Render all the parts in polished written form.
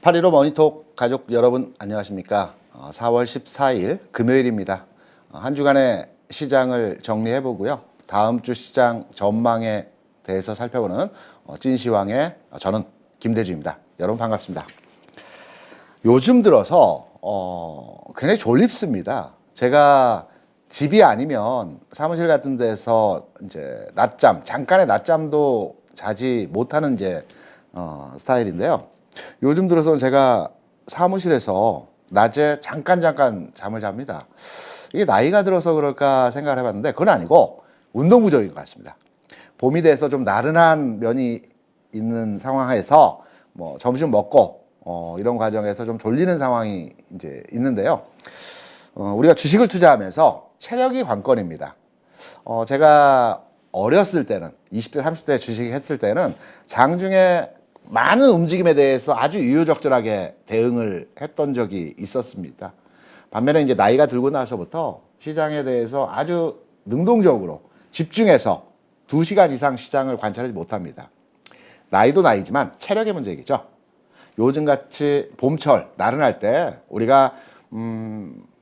8.15 머니톡 가족 여러분 안녕하십니까. 4월 14일 금요일입니다. 한 주간의 시장을 정리해 보고요. 다음 주 시장 전망에 대해서 살펴보는 찐시황의 저는 김대주입니다. 여러분 반갑습니다. 요즘 들어서 굉장히 졸립습니다. 제가 집이 아니면 사무실 같은 데서 이제 잠깐의 낮잠도 자지 못하는 스타일인데요. 요즘 들어서는 제가 사무실에서 낮에 잠깐 잠을 잡니다. 이게 나이가 들어서 그럴까 생각을 해봤는데 그건 아니고 운동 부족인 것 같습니다. 봄이 돼서 좀 나른한 면이 있는 상황에서 뭐 점심 먹고 이런 과정에서 좀 졸리는 상황이 이제 있는데요. 우리가 주식을 투자하면서 체력이 관건입니다. 제가 어렸을 때는 20대 30대 주식 했을 때는 장중에 많은 움직임에 대해서 아주 유유적절하게 대응을 했던 적이 있었습니다. 반면에 이제 나이가 들고 나서부터 시장에 대해서 아주 능동적으로 집중해서 2시간 이상 시장을 관찰하지 못합니다. 나이도 나이지만 체력의 문제이죠. 요즘같이 봄철 나른할 때 우리가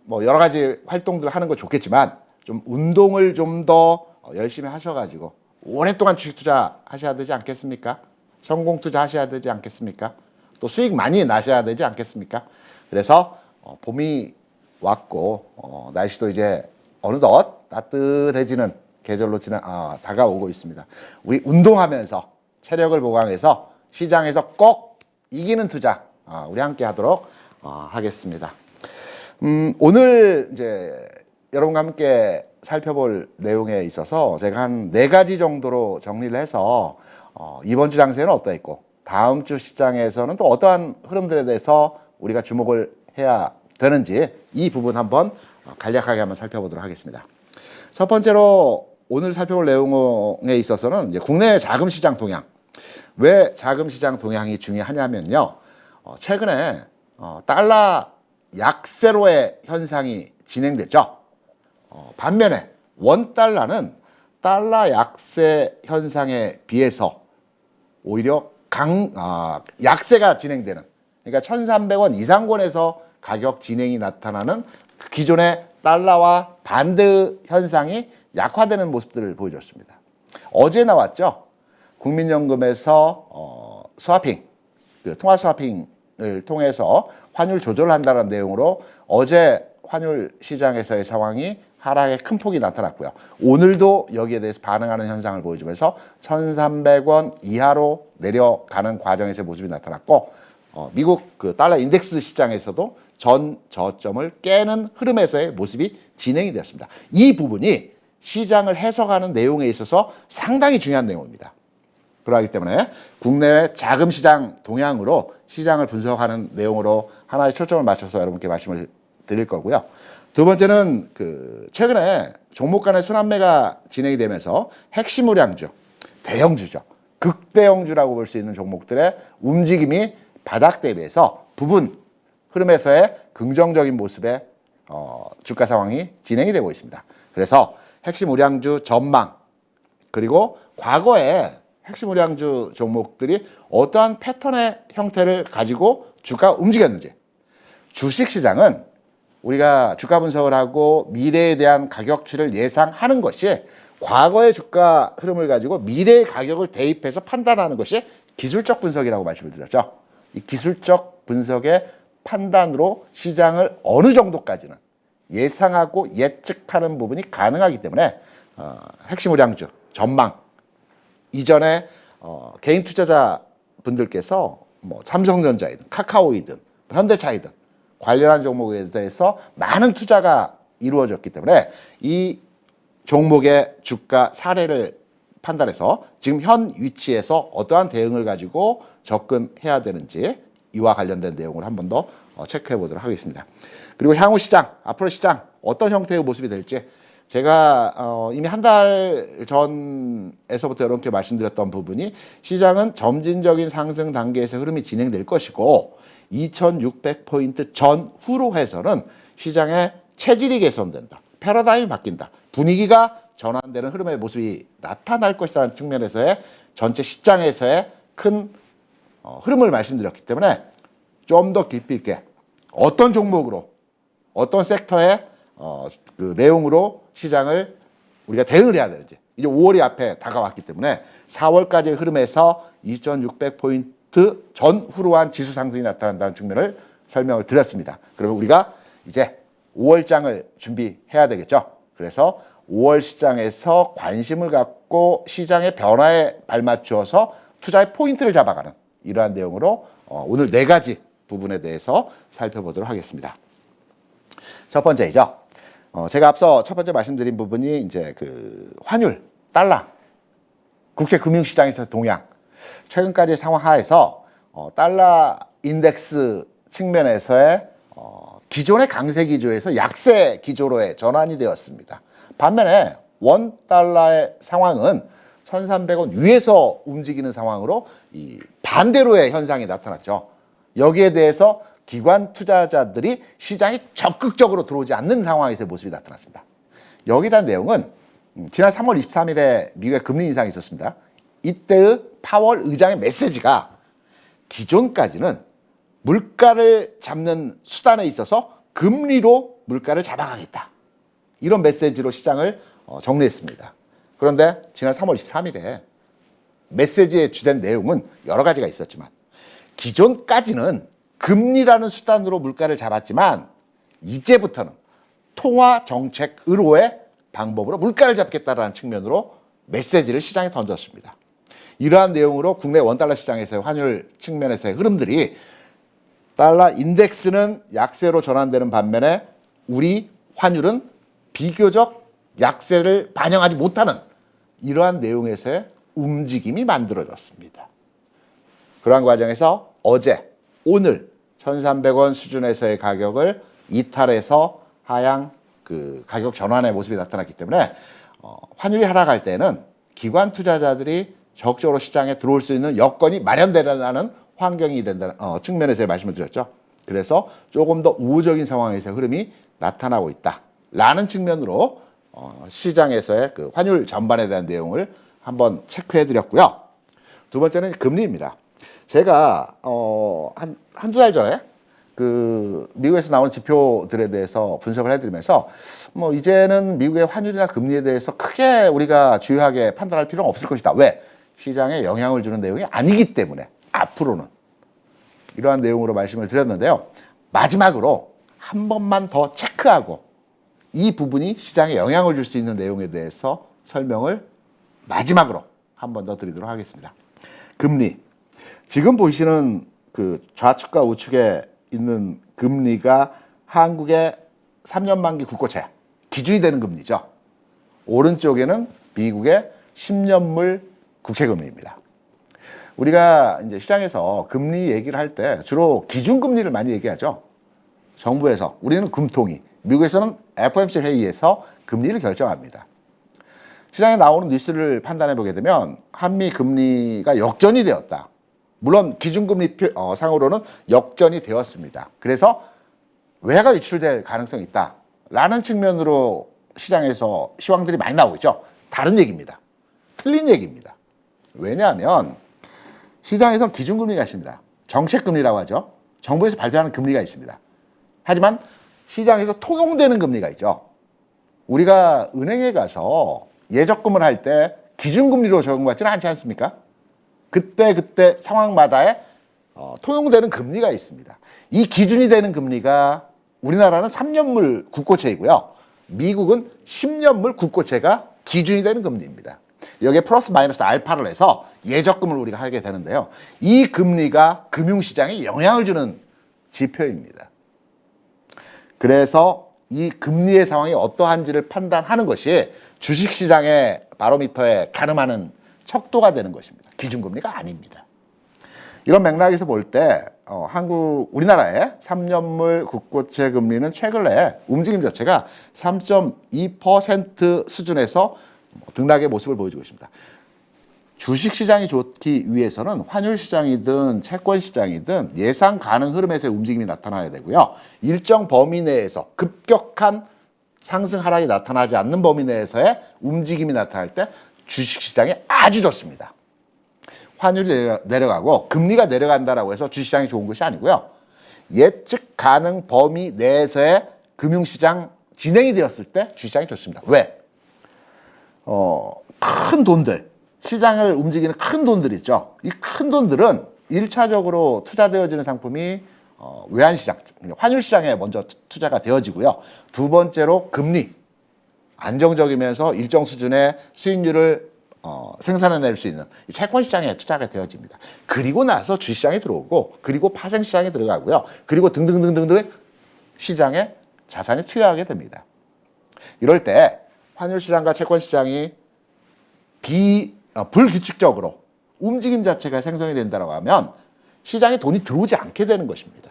뭐 여러 가지 활동들을 하는 거 좋겠지만 좀 운동을 좀 더 열심히 하셔가지고 오랫동안 주식 투자 하셔야 되지 않겠습니까? 성공 투자 하셔야 되지 않겠습니까? 또 수익 많이 나셔야 되지 않겠습니까? 그래서 봄이 왔고 날씨도 이제 어느덧 따뜻해지는 계절로 다가오고 있습니다. 우리 운동하면서 체력을 보강해서 시장에서 꼭 이기는 투자 우리 함께 하도록 하겠습니다. 오늘 이제 여러분과 함께 살펴볼 내용에 있어서 제가 한 4가지 정도로 정리를 해서 이번 주 장세는 어떠했고 다음 주 시장에서는 또 어떠한 흐름들에 대해서 우리가 주목을 해야 되는지 이 부분 한번 간략하게 한번 살펴보도록 하겠습니다. 첫 번째로 오늘 살펴볼 내용에 있어서는 이제 국내 자금 시장 동향. 왜 자금 시장 동향이 중요하냐면요. 최근에 달러 약세로의 현상이 진행됐죠. 반면에 원달러는 달러 약세 현상에 비해서 오히려 약세가 진행되는, 그러니까 1,300원 이상권에서 가격 진행이 나타나는 기존의 달러와 반대 현상이 약화되는 모습들을 보여줬습니다. 어제 나왔죠. 국민연금에서 스와핑, 통화 스와핑을 통해서 환율 조절을 한다는 내용으로 어제 환율 시장에서의 상황이 하락의 큰 폭이 나타났고요. 오늘도 여기에 대해서 반응하는 현상을 보여주면서 1,300원 이하로 내려가는 과정에서의 모습이 나타났고 미국 달러 인덱스 시장에서도 전 저점을 깨는 흐름에서의 모습이 진행이 되었습니다. 이 부분이 시장을 해석하는 내용에 있어서 상당히 중요한 내용입니다. 그러기 때문에 국내외 자금 시장 동향으로 시장을 분석하는 내용으로 하나의 초점을 맞춰서 여러분께 말씀을 드릴 거고요. 두 번째는 최근에 종목 간의 순환매가 진행이 되면서 핵심 우량주, 대형주죠. 극대형주라고 볼 수 있는 종목들의 움직임이 바닥 대비해서 부분 흐름에서의 긍정적인 모습의 주가 상황이 진행이 되고 있습니다. 그래서 핵심 우량주 전망, 그리고 과거에 핵심 우량주 종목들이 어떠한 패턴의 형태를 가지고 주가가 움직였는지. 주식시장은 우리가 주가 분석을 하고 미래에 대한 가격치를 예상하는 것이 과거의 주가 흐름을 가지고 미래의 가격을 대입해서 판단하는 것이 기술적 분석이라고 말씀을 드렸죠. 이 기술적 분석의 판단으로 시장을 어느 정도까지는 예상하고 예측하는 부분이 가능하기 때문에 핵심 우량주 전망 이전에 개인 투자자 분들께서 뭐 삼성전자이든 카카오이든 현대차이든 관련한 종목에 대해서 많은 투자가 이루어졌기 때문에 이 종목의 주가 사례를 판단해서 지금 현 위치에서 어떠한 대응을 가지고 접근해야 되는지 이와 관련된 내용을 한 번 더 체크해 보도록 하겠습니다. 그리고 향후 시장, 앞으로 시장 어떤 형태의 모습이 될지 제가 이미 한 달 전에서부터 여러분께 말씀드렸던 부분이 시장은 점진적인 상승 단계에서 흐름이 진행될 것이고 2600포인트 전후로 해서는 시장의 체질이 개선된다. 패러다임이 바뀐다. 분위기가 전환되는 흐름의 모습이 나타날 것이라는 측면에서의 전체 시장에서의 큰 흐름을 말씀드렸기 때문에 좀 더 깊이 있게 어떤 종목으로 어떤 섹터의 그 내용으로 시장을 우리가 대응을 해야 되는지 이제 5월이 앞에 다가왔기 때문에 4월까지의 흐름에서 2,600포인트 전후로한 지수 상승이 나타난다는 측면을 설명을 드렸습니다. 그러면 우리가 이제 5월장을 준비해야 되겠죠. 그래서 5월 시장에서 관심을 갖고 시장의 변화에 발맞추어서 투자의 포인트를 잡아가는 이러한 내용으로 오늘 4가지 부분에 대해서 살펴보도록 하겠습니다. 첫 번째이죠. 제가 앞서 첫 번째 말씀드린 부분이 이제 그 환율, 달러, 국제 금융시장에서의 동향, 최근까지 상황 하에서 달러 인덱스 측면에서의 기존의 강세 기조에서 약세 기조로의 전환이 되었습니다. 반면에 원 달러의 상황은 1,300원 위에서 움직이는 상황으로 이 반대로의 현상이 나타났죠. 여기에 대해서 기관 투자자들이 시장에 적극적으로 들어오지 않는 상황에서의 모습이 나타났습니다. 여기에 대한 내용은 지난 3월 23일에 미국의 금리 인상이 있었습니다. 이때의 파월 의장의 메시지가 기존까지는 물가를 잡는 수단에 있어서 금리로 물가를 잡아가겠다. 이런 메시지로 시장을 정리했습니다. 그런데 지난 3월 23일에 메시지에 주된 내용은 여러 가지가 있었지만 기존까지는 금리라는 수단으로 물가를 잡았지만 이제부터는 통화 정책으로의 방법으로 물가를 잡겠다라는 측면으로 메시지를 시장에 던졌습니다. 이러한 내용으로 국내 원달러 시장에서의 환율 측면에서의 흐름들이 달러 인덱스는 약세로 전환되는 반면에 우리 환율은 비교적 약세를 반영하지 못하는 이러한 내용에서의 움직임이 만들어졌습니다. 그러한 과정에서 어제, 오늘 1,300원 수준에서의 가격을 이탈해서 하향 그 가격 전환의 모습이 나타났기 때문에 환율이 하락할 때는 기관 투자자들이 적극적으로 시장에 들어올 수 있는 여건이 마련되는 환경이 된다는 측면에서의 말씀을 드렸죠. 그래서 조금 더 우호적인 상황에서 흐름이 나타나고 있다라는 측면으로 시장에서의 그 환율 전반에 대한 내용을 한번 체크해 드렸고요. 두 번째는 금리입니다. 제가 한두 달 전에 그 미국에서 나오는 지표들에 대해서 분석을 해드리면서 뭐 이제는 미국의 환율이나 금리에 대해서 크게 우리가 주요하게 판단할 필요는 없을 것이다. 왜? 시장에 영향을 주는 내용이 아니기 때문에 앞으로는 이러한 내용으로 말씀을 드렸는데요. 마지막으로 한 번만 더 체크하고 이 부분이 시장에 영향을 줄 수 있는 내용에 대해서 설명을 마지막으로 한 번 더 드리도록 하겠습니다. 금리. 지금 보시는 그 좌측과 우측에 있는 금리가 한국의 3년 만기 국고채 기준이 되는 금리죠. 오른쪽에는 미국의 10년물 국채금리입니다. 우리가 이제 시장에서 금리 얘기를 할 때 주로 기준금리를 많이 얘기하죠. 정부에서 우리는 금통위, 미국에서는 FOMC 회의에서 금리를 결정합니다. 시장에 나오는 뉴스를 판단해 보게 되면 한미 금리가 역전이 되었다. 물론 기준금리 상으로는 역전이 되었습니다. 그래서 외화가 유출될 가능성이 있다라는 측면으로 시장에서 시황들이 많이 나오고 있죠. 다른 얘기입니다. 틀린 얘기입니다. 왜냐하면 시장에서는 기준금리가 있습니다. 정책금리라고 하죠. 정부에서 발표하는 금리가 있습니다. 하지만 시장에서 통용되는 금리가 있죠. 우리가 은행에 가서 예적금을 할 때 기준금리로 적용받지는 않지 않습니까? 그때 상황마다의 통용되는 금리가 있습니다. 이 기준이 되는 금리가 우리나라는 3년물 국고채이고요. 미국은 10년물 국고채가 기준이 되는 금리입니다. 여기에 플러스 마이너스 알파를 해서 예적금을 우리가 하게 되는데요. 이 금리가 금융시장에 영향을 주는 지표입니다. 그래서 이 금리의 상황이 어떠한지를 판단하는 것이 주식시장의 바로미터에 가늠하는 척도가 되는 것입니다. 기준금리가 아닙니다. 이런 맥락에서 볼 때 우리나라의 3년물 국고채 금리는 최근에 움직임 자체가 3.2% 수준에서 등락의 모습을 보여주고 있습니다. 주식시장이 좋기 위해서는 환율시장이든 채권시장이든 예상 가능 흐름에서의 움직임이 나타나야 되고요. 일정 범위 내에서 급격한 상승 하락이 나타나지 않는 범위 내에서의 움직임이 나타날 때 주식시장이 아주 좋습니다. 환율이 내려가고 금리가 내려간다라고 해서 주식시장이 좋은 것이 아니고요. 예측 가능 범위 내에서의 금융시장 진행이 되었을 때 주시장이 좋습니다. 왜? 큰 돈들, 시장을 움직이는 큰 돈들 있죠. 이 큰 돈들은 1차적으로 투자되어지는 상품이 외환시장, 환율시장에 먼저 투자가 되어지고요. 두 번째로 금리, 안정적이면서 일정 수준의 수익률을 생산해낼 수 있는 이 채권시장에 투자가 되어집니다. 그리고 나서 주시장에 들어오고, 그리고 파생시장에 들어가고요. 그리고 등등등등등 시장에 자산이 투여하게 됩니다. 이럴 때 환율시장과 채권시장이 불규칙적으로 움직임 자체가 생성이 된다고 하면 시장에 돈이 들어오지 않게 되는 것입니다.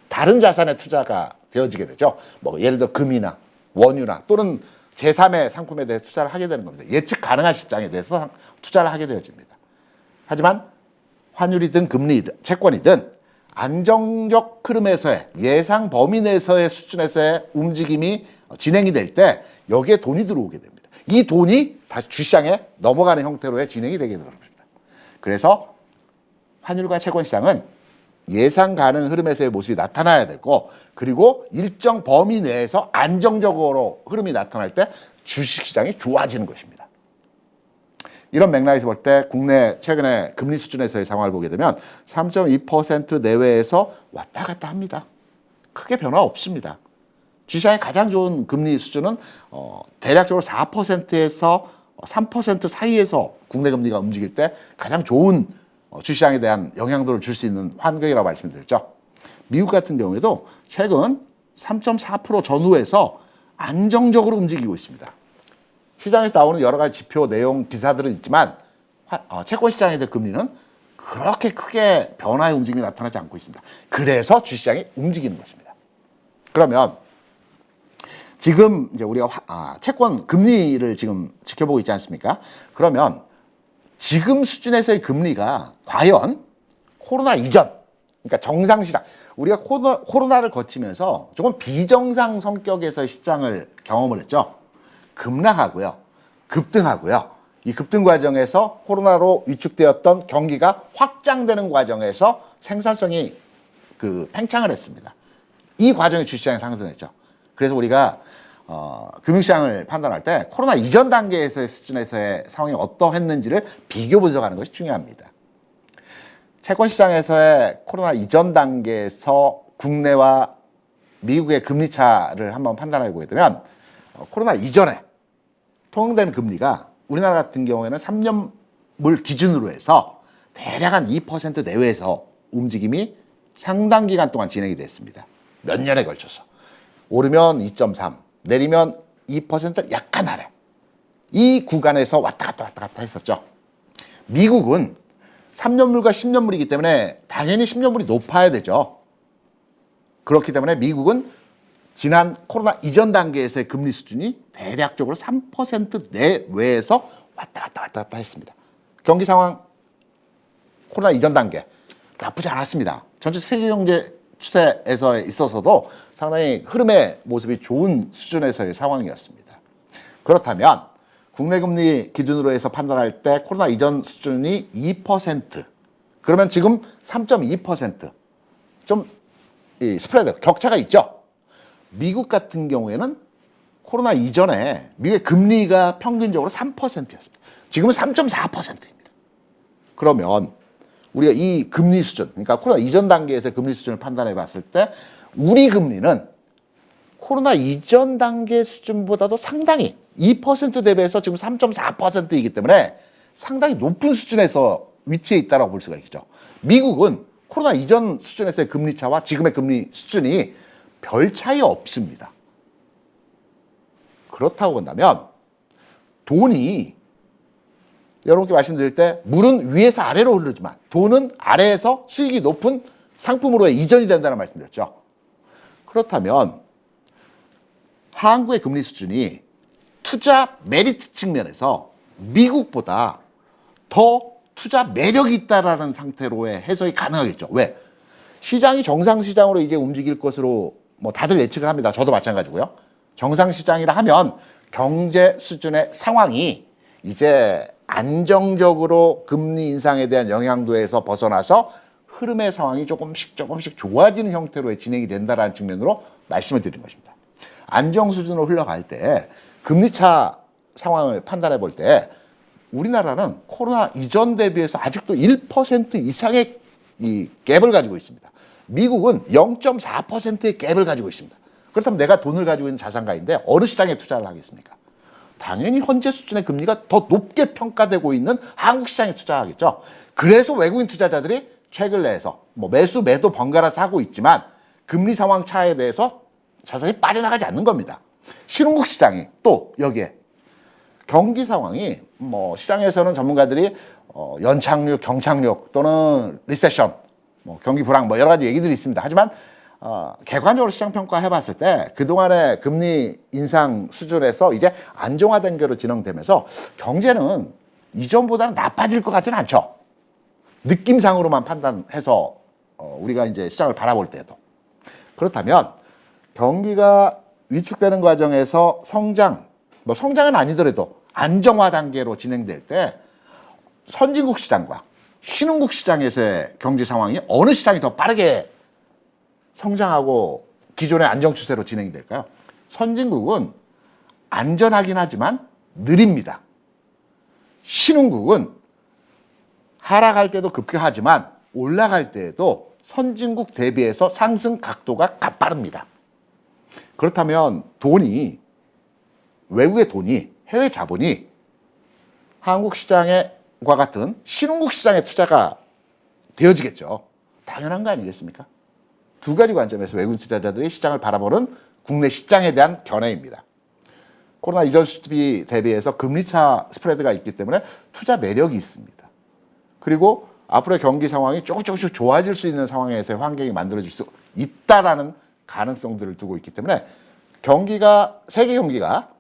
다른 자산에 투자가 되어지게 되죠. 뭐 예를 들어 금이나 원유나 또는 제3의 상품에 대해서 투자를 하게 되는 겁니다. 예측 가능한 시장에 대해서 투자를 하게 되어집니다. 하지만 환율이든 금리든 채권이든 안정적 흐름에서의 예상 범위 내에서의 수준에서의 움직임이 진행이 될 때 여기에 돈이 들어오게 됩니다. 이 돈이 다시 주시장에 넘어가는 형태로의 진행이 되게 되는 겁니다. 그래서 환율과 채권 시장은 예상 가능 흐름에서의 모습이 나타나야 되고, 그리고 일정 범위 내에서 안정적으로 흐름이 나타날 때 주식시장이 좋아지는 것입니다. 이런 맥락에서 볼 때 국내 최근에 금리 수준에서의 상황을 보게 되면 3.2% 내외에서 왔다 갔다 합니다. 크게 변화 없습니다. 주시장의 가장 좋은 금리 수준은 대략적으로 4%에서 3% 사이에서 국내 금리가 움직일 때 가장 좋은 주시장에 대한 영향도를 줄 수 있는 환경이라고 말씀드렸죠. 미국 같은 경우에도 최근 3.4% 전후에서 안정적으로 움직이고 있습니다. 시장에서 나오는 여러 가지 지표 내용 기사들은 있지만 채권 시장에서 금리는 그렇게 크게 변화의 움직임이 나타나지 않고 있습니다. 그래서 주시장이 움직이는 것입니다. 그러면 지금 이제 우리가 채권 금리를 지금 지켜보고 있지 않습니까? 그러면 지금 수준에서의 금리가 과연 코로나 이전, 그러니까 정상 시장, 우리가 코로나를 거치면서 조금 비정상 성격에서의 시장을 경험을 했죠. 급락하고요, 급등하고요. 이 급등 과정에서 코로나로 위축되었던 경기가 확장되는 과정에서 생산성이 팽창을 했습니다. 이 과정에 주시장이 상승했죠. 그래서 우리가 금융시장을 판단할 때 코로나 이전 단계에서의 수준에서의 상황이 어떠했는지를 비교 분석하는 것이 중요합니다. 채권시장에서의 코로나 이전 단계에서 국내와 미국의 금리 차를 한번 판단해 보게 되면 코로나 이전에 통용되는 금리가 우리나라 같은 경우에는 3년물 기준으로 해서 대략 한 2% 내외에서 움직임이 상당 기간 동안 진행이 됐습니다. 몇 년에 걸쳐서. 오르면 2.3, 내리면 2% 약간 아래. 이 구간에서 왔다 갔다 했었죠. 미국은 3년물과 10년물이기 때문에 당연히 10년물이 높아야 되죠. 그렇기 때문에 미국은 지난 코로나 이전 단계에서의 금리 수준이 대략적으로 3% 내외에서 왔다 갔다 했습니다. 경기 상황 코로나 이전 단계 나쁘지 않았습니다. 전체 세계 경제 추세에서 있어서도 상당히 흐름의 모습이 좋은 수준에서의 상황이었습니다. 그렇다면 국내 금리 기준으로 해서 판단할 때 코로나 이전 수준이 2%, 그러면 지금 3.2%, 좀 이 스프레드, 격차가 있죠. 미국 같은 경우에는 코로나 이전에 미국의 금리가 평균적으로 3%였습니다. 지금은 3.4%입니다. 그러면 우리가 이 금리 수준, 그러니까 코로나 이전 단계에서의 금리 수준을 판단해 봤을 때 우리 금리는 코로나 이전 단계 수준보다도 상당히 2% 대비해서 지금 3.4%이기 때문에 상당히 높은 수준에서 위치해 있다고 볼 수가 있죠. 미국은 코로나 이전 수준에서의 금리 차와 지금의 금리 수준이 별 차이 없습니다. 그렇다고 본다면 돈이, 여러분께 말씀드릴 때 물은 위에서 아래로 흐르지만 돈은 아래에서 수익이 높은 상품으로 이전이 된다는 말씀드렸죠. 그렇다면 한국의 금리 수준이 투자 메리트 측면에서 미국보다 더 투자 매력이 있다라는 상태로의 해석이 가능하겠죠. 왜? 시장이 정상 시장으로 이제 움직일 것으로 뭐 다들 예측을 합니다. 저도 마찬가지고요. 정상 시장이라 하면 경제 수준의 상황이 이제 안정적으로 금리 인상에 대한 영향도에서 벗어나서 흐름의 상황이 조금씩 좋아지는 형태로 진행이 된다는 측면으로 말씀을 드린 것입니다. 안정 수준으로 흘러갈 때 금리차 상황을 판단해 볼 때 우리나라는 코로나 이전 대비해서 아직도 1% 이상의 이 갭을 가지고 있습니다. 미국은 0.4%의 갭을 가지고 있습니다. 그렇다면 내가 돈을 가지고 있는 자산가인데 어느 시장에 투자를 하겠습니까? 당연히 현재 수준의 금리가 더 높게 평가되고 있는 한국 시장에 투자하겠죠. 그래서 외국인 투자자들이 최근 내에서 뭐 매수 매도 번갈아서 하고 있지만 금리 상황 차에 대해서 자산이 빠져나가지 않는 겁니다. 신흥국 시장이 또 여기에 경기 상황이 뭐 시장에서는 전문가들이 연착륙, 경착륙 또는 리세션, 뭐 경기 불황 뭐 여러 가지 얘기들이 있습니다. 하지만 객관적으로 시장 평가해 봤을 때 그동안의 금리 인상 수준에서 이제 안정화 단계로 진행되면서 경제는 이전보다는 나빠질 것 같지는 않죠. 느낌상으로만 판단해서 우리가 이제 시장을 바라볼 때도. 그렇다면 경기가 위축되는 과정에서 뭐 성장은 아니더라도 안정화 단계로 진행될 때 선진국 시장과 신흥국 시장에서의 경제 상황이 어느 시장이 더 빠르게 성장하고 기존의 안정 추세로 진행이 될까요? 선진국은 안전하긴 하지만 느립니다. 신흥국은 하락할 때도 급격하지만 올라갈 때에도 선진국 대비해서 상승 각도가 가빠릅니다. 그렇다면 외국의 돈이, 해외 자본이 한국 시장과 같은 신흥국 시장에 투자가 되어지겠죠. 당연한 거 아니겠습니까? 두 가지 관점에서 외국인 투자자들이 시장을 바라보는 국내 시장에 대한 견해입니다. 코로나 이전 수준비 대비해서 금리차 스프레드가 있기 때문에 투자 매력이 있습니다. 그리고 앞으로의 경기 상황이 조금씩 좋아질 수 있는 상황에서의 환경이 만들어질 수 있다라는 가능성들을 두고 있기 때문에 세계 경기가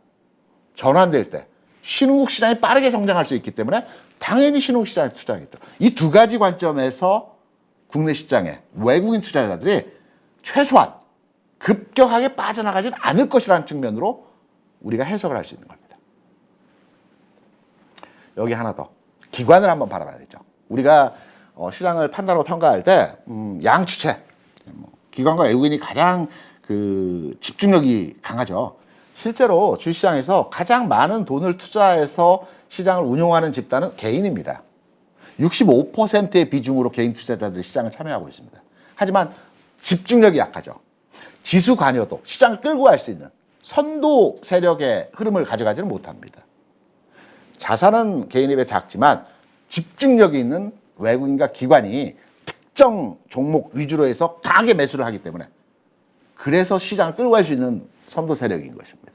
전환될 때 신흥국 시장이 빠르게 성장할 수 있기 때문에 당연히 신흥국 시장에 투자하겠다. 이 두 가지 관점에서 국내 시장에 외국인 투자자들이 최소한 급격하게 빠져나가지는 않을 것이라는 측면으로 우리가 해석을 할 수 있는 겁니다. 여기 하나 더. 기관을 한번 바라봐야 되죠. 우리가 시장을 판단하고 평가할 때 양주체, 기관과 외국인이 가장 집중력이 강하죠. 실제로 주시장에서 가장 많은 돈을 투자해서 시장을 운용하는 집단은 개인입니다. 65%의 비중으로 개인 투자자들이 시장을 참여하고 있습니다. 하지만 집중력이 약하죠. 지수 관여도, 시장을 끌고 갈 수 있는 선도 세력의 흐름을 가져가지는 못합니다. 자산은 개인에 비해 작지만 집중력이 있는 외국인과 기관이 특정 종목 위주로 해서 강하게 매수를 하기 때문에 그래서 시장을 끌고 갈 수 있는 선도 세력인 것입니다.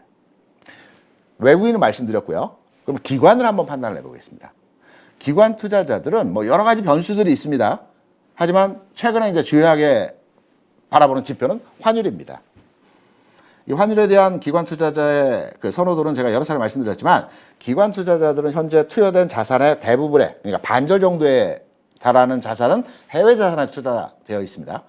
외국인은 말씀드렸고요. 그럼 기관을 한번 판단을 해보겠습니다. 기관 투자자들은 뭐 여러 가지 변수들이 있습니다. 하지만 최근에 이제 주요하게 바라보는 지표는 환율입니다. 이 환율에 대한 기관 투자자의 선호도는 제가 여러 차례 말씀드렸지만 기관 투자자들은 현재 투여된 자산의 대부분에 그러니까 반절 정도에 달하는 자산은 해외 자산에 투자되어 있습니다.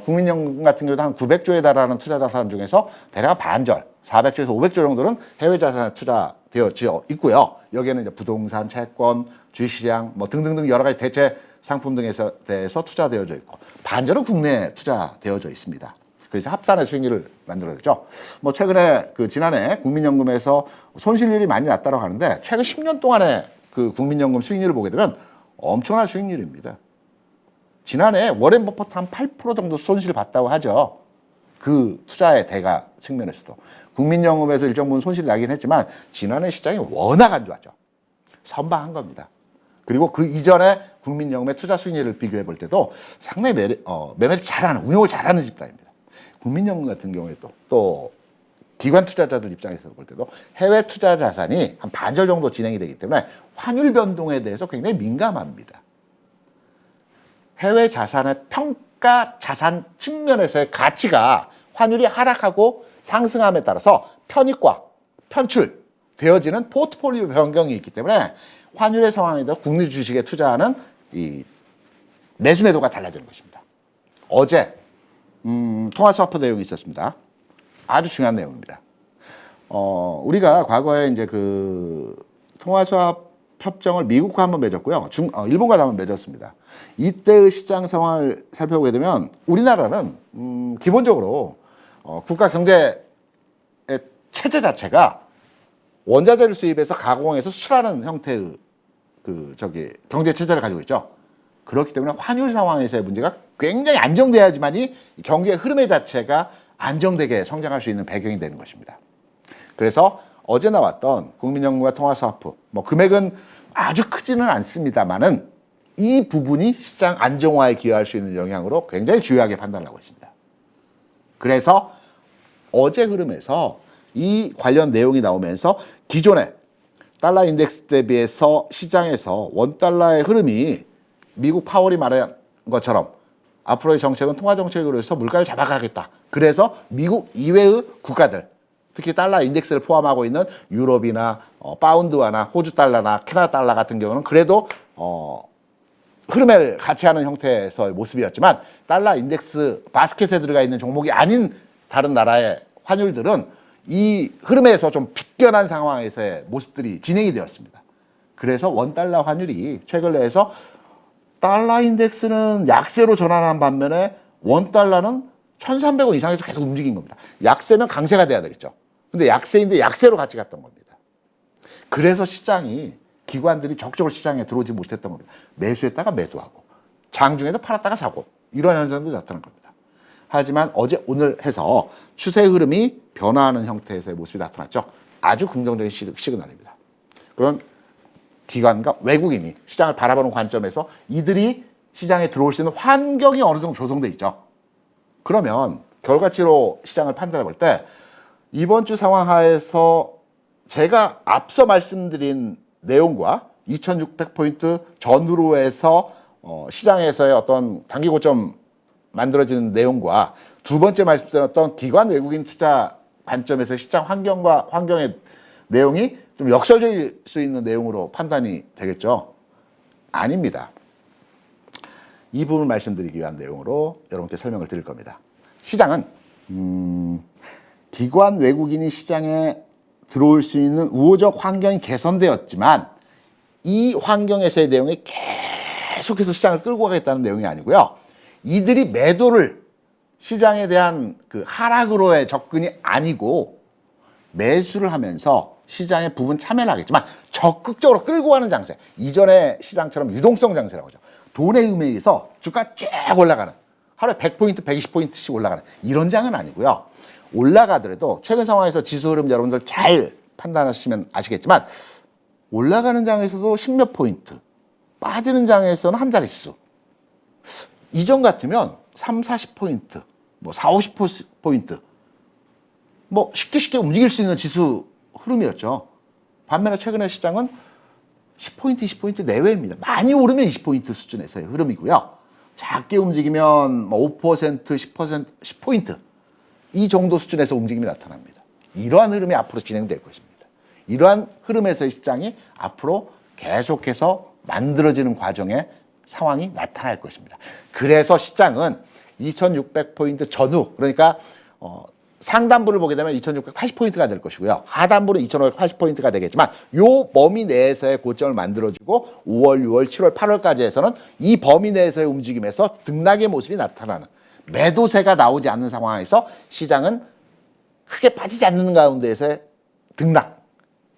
국민연금 같은 경우도 한 900조에 달하는 투자 자산 중에서 대략 반절, 400조에서 500조 정도는 해외 자산에 투자되어 있고요. 여기에는 이제 부동산, 채권, 주식시장 뭐 등등등 여러 가지 대체 상품 등에서 대해서 투자되어져 있고 반절은 국내에 투자되어져 있습니다. 그래서 합산의 수익률을 만들어냈죠. 뭐 최근에 지난해 국민연금에서 손실률이 많이 났다고 하는데 최근 10년 동안의 국민연금 수익률을 보게 되면 엄청난 수익률입니다. 지난해 워렌 버퍼트 한 8% 정도 손실을 봤다고 하죠. 그 투자의 대가 측면에서도. 국민연금에서 일정 부분 손실이 나긴 했지만 지난해 시장이 워낙 안 좋았죠. 선방한 겁니다. 그리고 그 이전에 국민연금의 투자 수익률을 비교해 볼 때도 상당히 매매를 잘하는, 운용을 잘하는 집단입니다. 국민연금 같은 경우에 또 기관 투자자들 입장에서 볼 때도 해외 투자 자산이 한 반절 정도 진행이 되기 때문에 환율 변동에 대해서 굉장히 민감합니다. 해외 자산의 평가 자산 측면에서의 가치가 환율이 하락하고 상승함에 따라서 편입과 편출되어지는 포트폴리오 변경이 있기 때문에 환율의 상황에 대해 국내 주식에 투자하는 이 매수 매도가 달라지는 것입니다. 어제 통화스와프 내용이 있었습니다. 아주 중요한 내용입니다. 우리가 과거에 이제 통화스와프 협정을 미국과 한번 맺었고요. 일본과도 한번 맺었습니다. 이때의 시장 상황을 살펴보게 되면 우리나라는 기본적으로 국가 경제 체제 자체가 원자재를 수입해서 가공해서 수출하는 형태의 경제 체제를 가지고 있죠. 그렇기 때문에 환율 상황에서의 문제가 굉장히 안정돼야지만이 경제 흐름의 자체가 안정되게 성장할 수 있는 배경이 되는 것입니다. 그래서 어제 나왔던 국민연금과 통화스와프, 금액은 아주 크지는 않습니다만은 이 부분이 시장 안정화에 기여할 수 있는 영향으로 굉장히 중요하게 판단을 하고 있습니다. 그래서 어제 흐름에서 이 관련 내용이 나오면서 기존의 달러 인덱스 대비해서 시장에서 원달러의 흐름이 미국 파월이 말한 것처럼 앞으로의 정책은 통화정책으로 해서 물가를 잡아가겠다. 그래서 미국 이외의 국가들, 특히 달러 인덱스를 포함하고 있는 유럽이나 파운드화나 호주 달러나 캐나다 달러 같은 경우는 그래도 흐름을 같이 하는 형태에서의 모습이었지만 달러 인덱스 바스켓에 들어가 있는 종목이 아닌 다른 나라의 환율들은 이 흐름에서 좀 빗겨난 상황에서의 모습들이 진행이 되었습니다. 그래서 원달러 환율이 최근 내에서 달러 인덱스는 약세로 전환한 반면에 원달러는 1,300원 이상에서 계속 움직인 겁니다. 약세면 강세가 돼야 되겠죠. 근데 약세인데 약세로 같이 갔던 겁니다. 그래서 시장이 기관들이 적극적으로 시장에 들어오지 못했던 겁니다. 매수했다가 매도하고 장중에도 팔았다가 사고 이런 현상도 나타난 겁니다. 하지만 어제 오늘 해서 추세 흐름이 변화하는 형태에서의 모습이 나타났죠. 아주 긍정적인 시그널입니다. 그런 기관과 외국인이 시장을 바라보는 관점에서 이들이 시장에 들어올 수 있는 환경이 어느 정도 조성돼 있죠. 그러면 결과치로 시장을 판단해 볼 때 이번 주 상황 하에서 제가 앞서 말씀드린 내용과 2600포인트 전후로 해서 시장에서의 어떤 단기 고점 만들어지는 내용과 두 번째 말씀드렸던 기관 외국인 투자 관점에서 시장 환경의 내용이 좀 역설적일 수 있는 내용으로 판단이 되겠죠? 아닙니다. 이 부분 말씀드리기 위한 내용으로 여러분께 설명을 드릴 겁니다. 시장은 기관 외국인이 시장에 들어올 수 있는 우호적 환경이 개선되었지만 이 환경에서의 내용이 계속해서 시장을 끌고 가겠다는 내용이 아니고요. 이들이 매도를 시장에 대한 하락으로의 접근이 아니고 매수를 하면서 시장에 부분 참여를 하겠지만 적극적으로 끌고 가는 장세. 이전의 시장처럼 유동성 장세라고 하죠. 돈에 의해서 주가 쫙 올라가는, 하루에 100포인트, 120포인트씩 올라가는 이런 장은 아니고요. 올라가더라도 최근 상황에서 지수 흐름 여러분들 잘 판단하시면 아시겠지만 올라가는 장에서도 10몇 포인트, 빠지는 장에서는 한 자릿수. 이전 같으면 3, 40포인트, 4, 50포인트 쉽게 움직일 수 있는 지수 흐름이었죠. 반면에 최근의 시장은 10포인트, 20포인트 내외입니다. 많이 오르면 20포인트 수준에서의 흐름이고요. 작게 움직이면 5%, 10%, 10포인트 이 정도 수준에서 움직임이 나타납니다. 이러한 흐름이 앞으로 진행될 것입니다. 이러한 흐름에서의 시장이 앞으로 계속해서 만들어지는 과정에 상황이 나타날 것입니다. 그래서 시장은 2600포인트 전후, 그러니까 상단부를 보게 되면 2680포인트가 될 것이고요. 하단부는 2580포인트가 되겠지만 이 범위 내에서의 고점을 만들어주고 5월, 6월, 7월, 8월까지 해서는 이 범위 내에서의 움직임에서 등락의 모습이 나타나는, 매도세가 나오지 않는 상황에서 시장은 크게 빠지지 않는 가운데에서의 등락.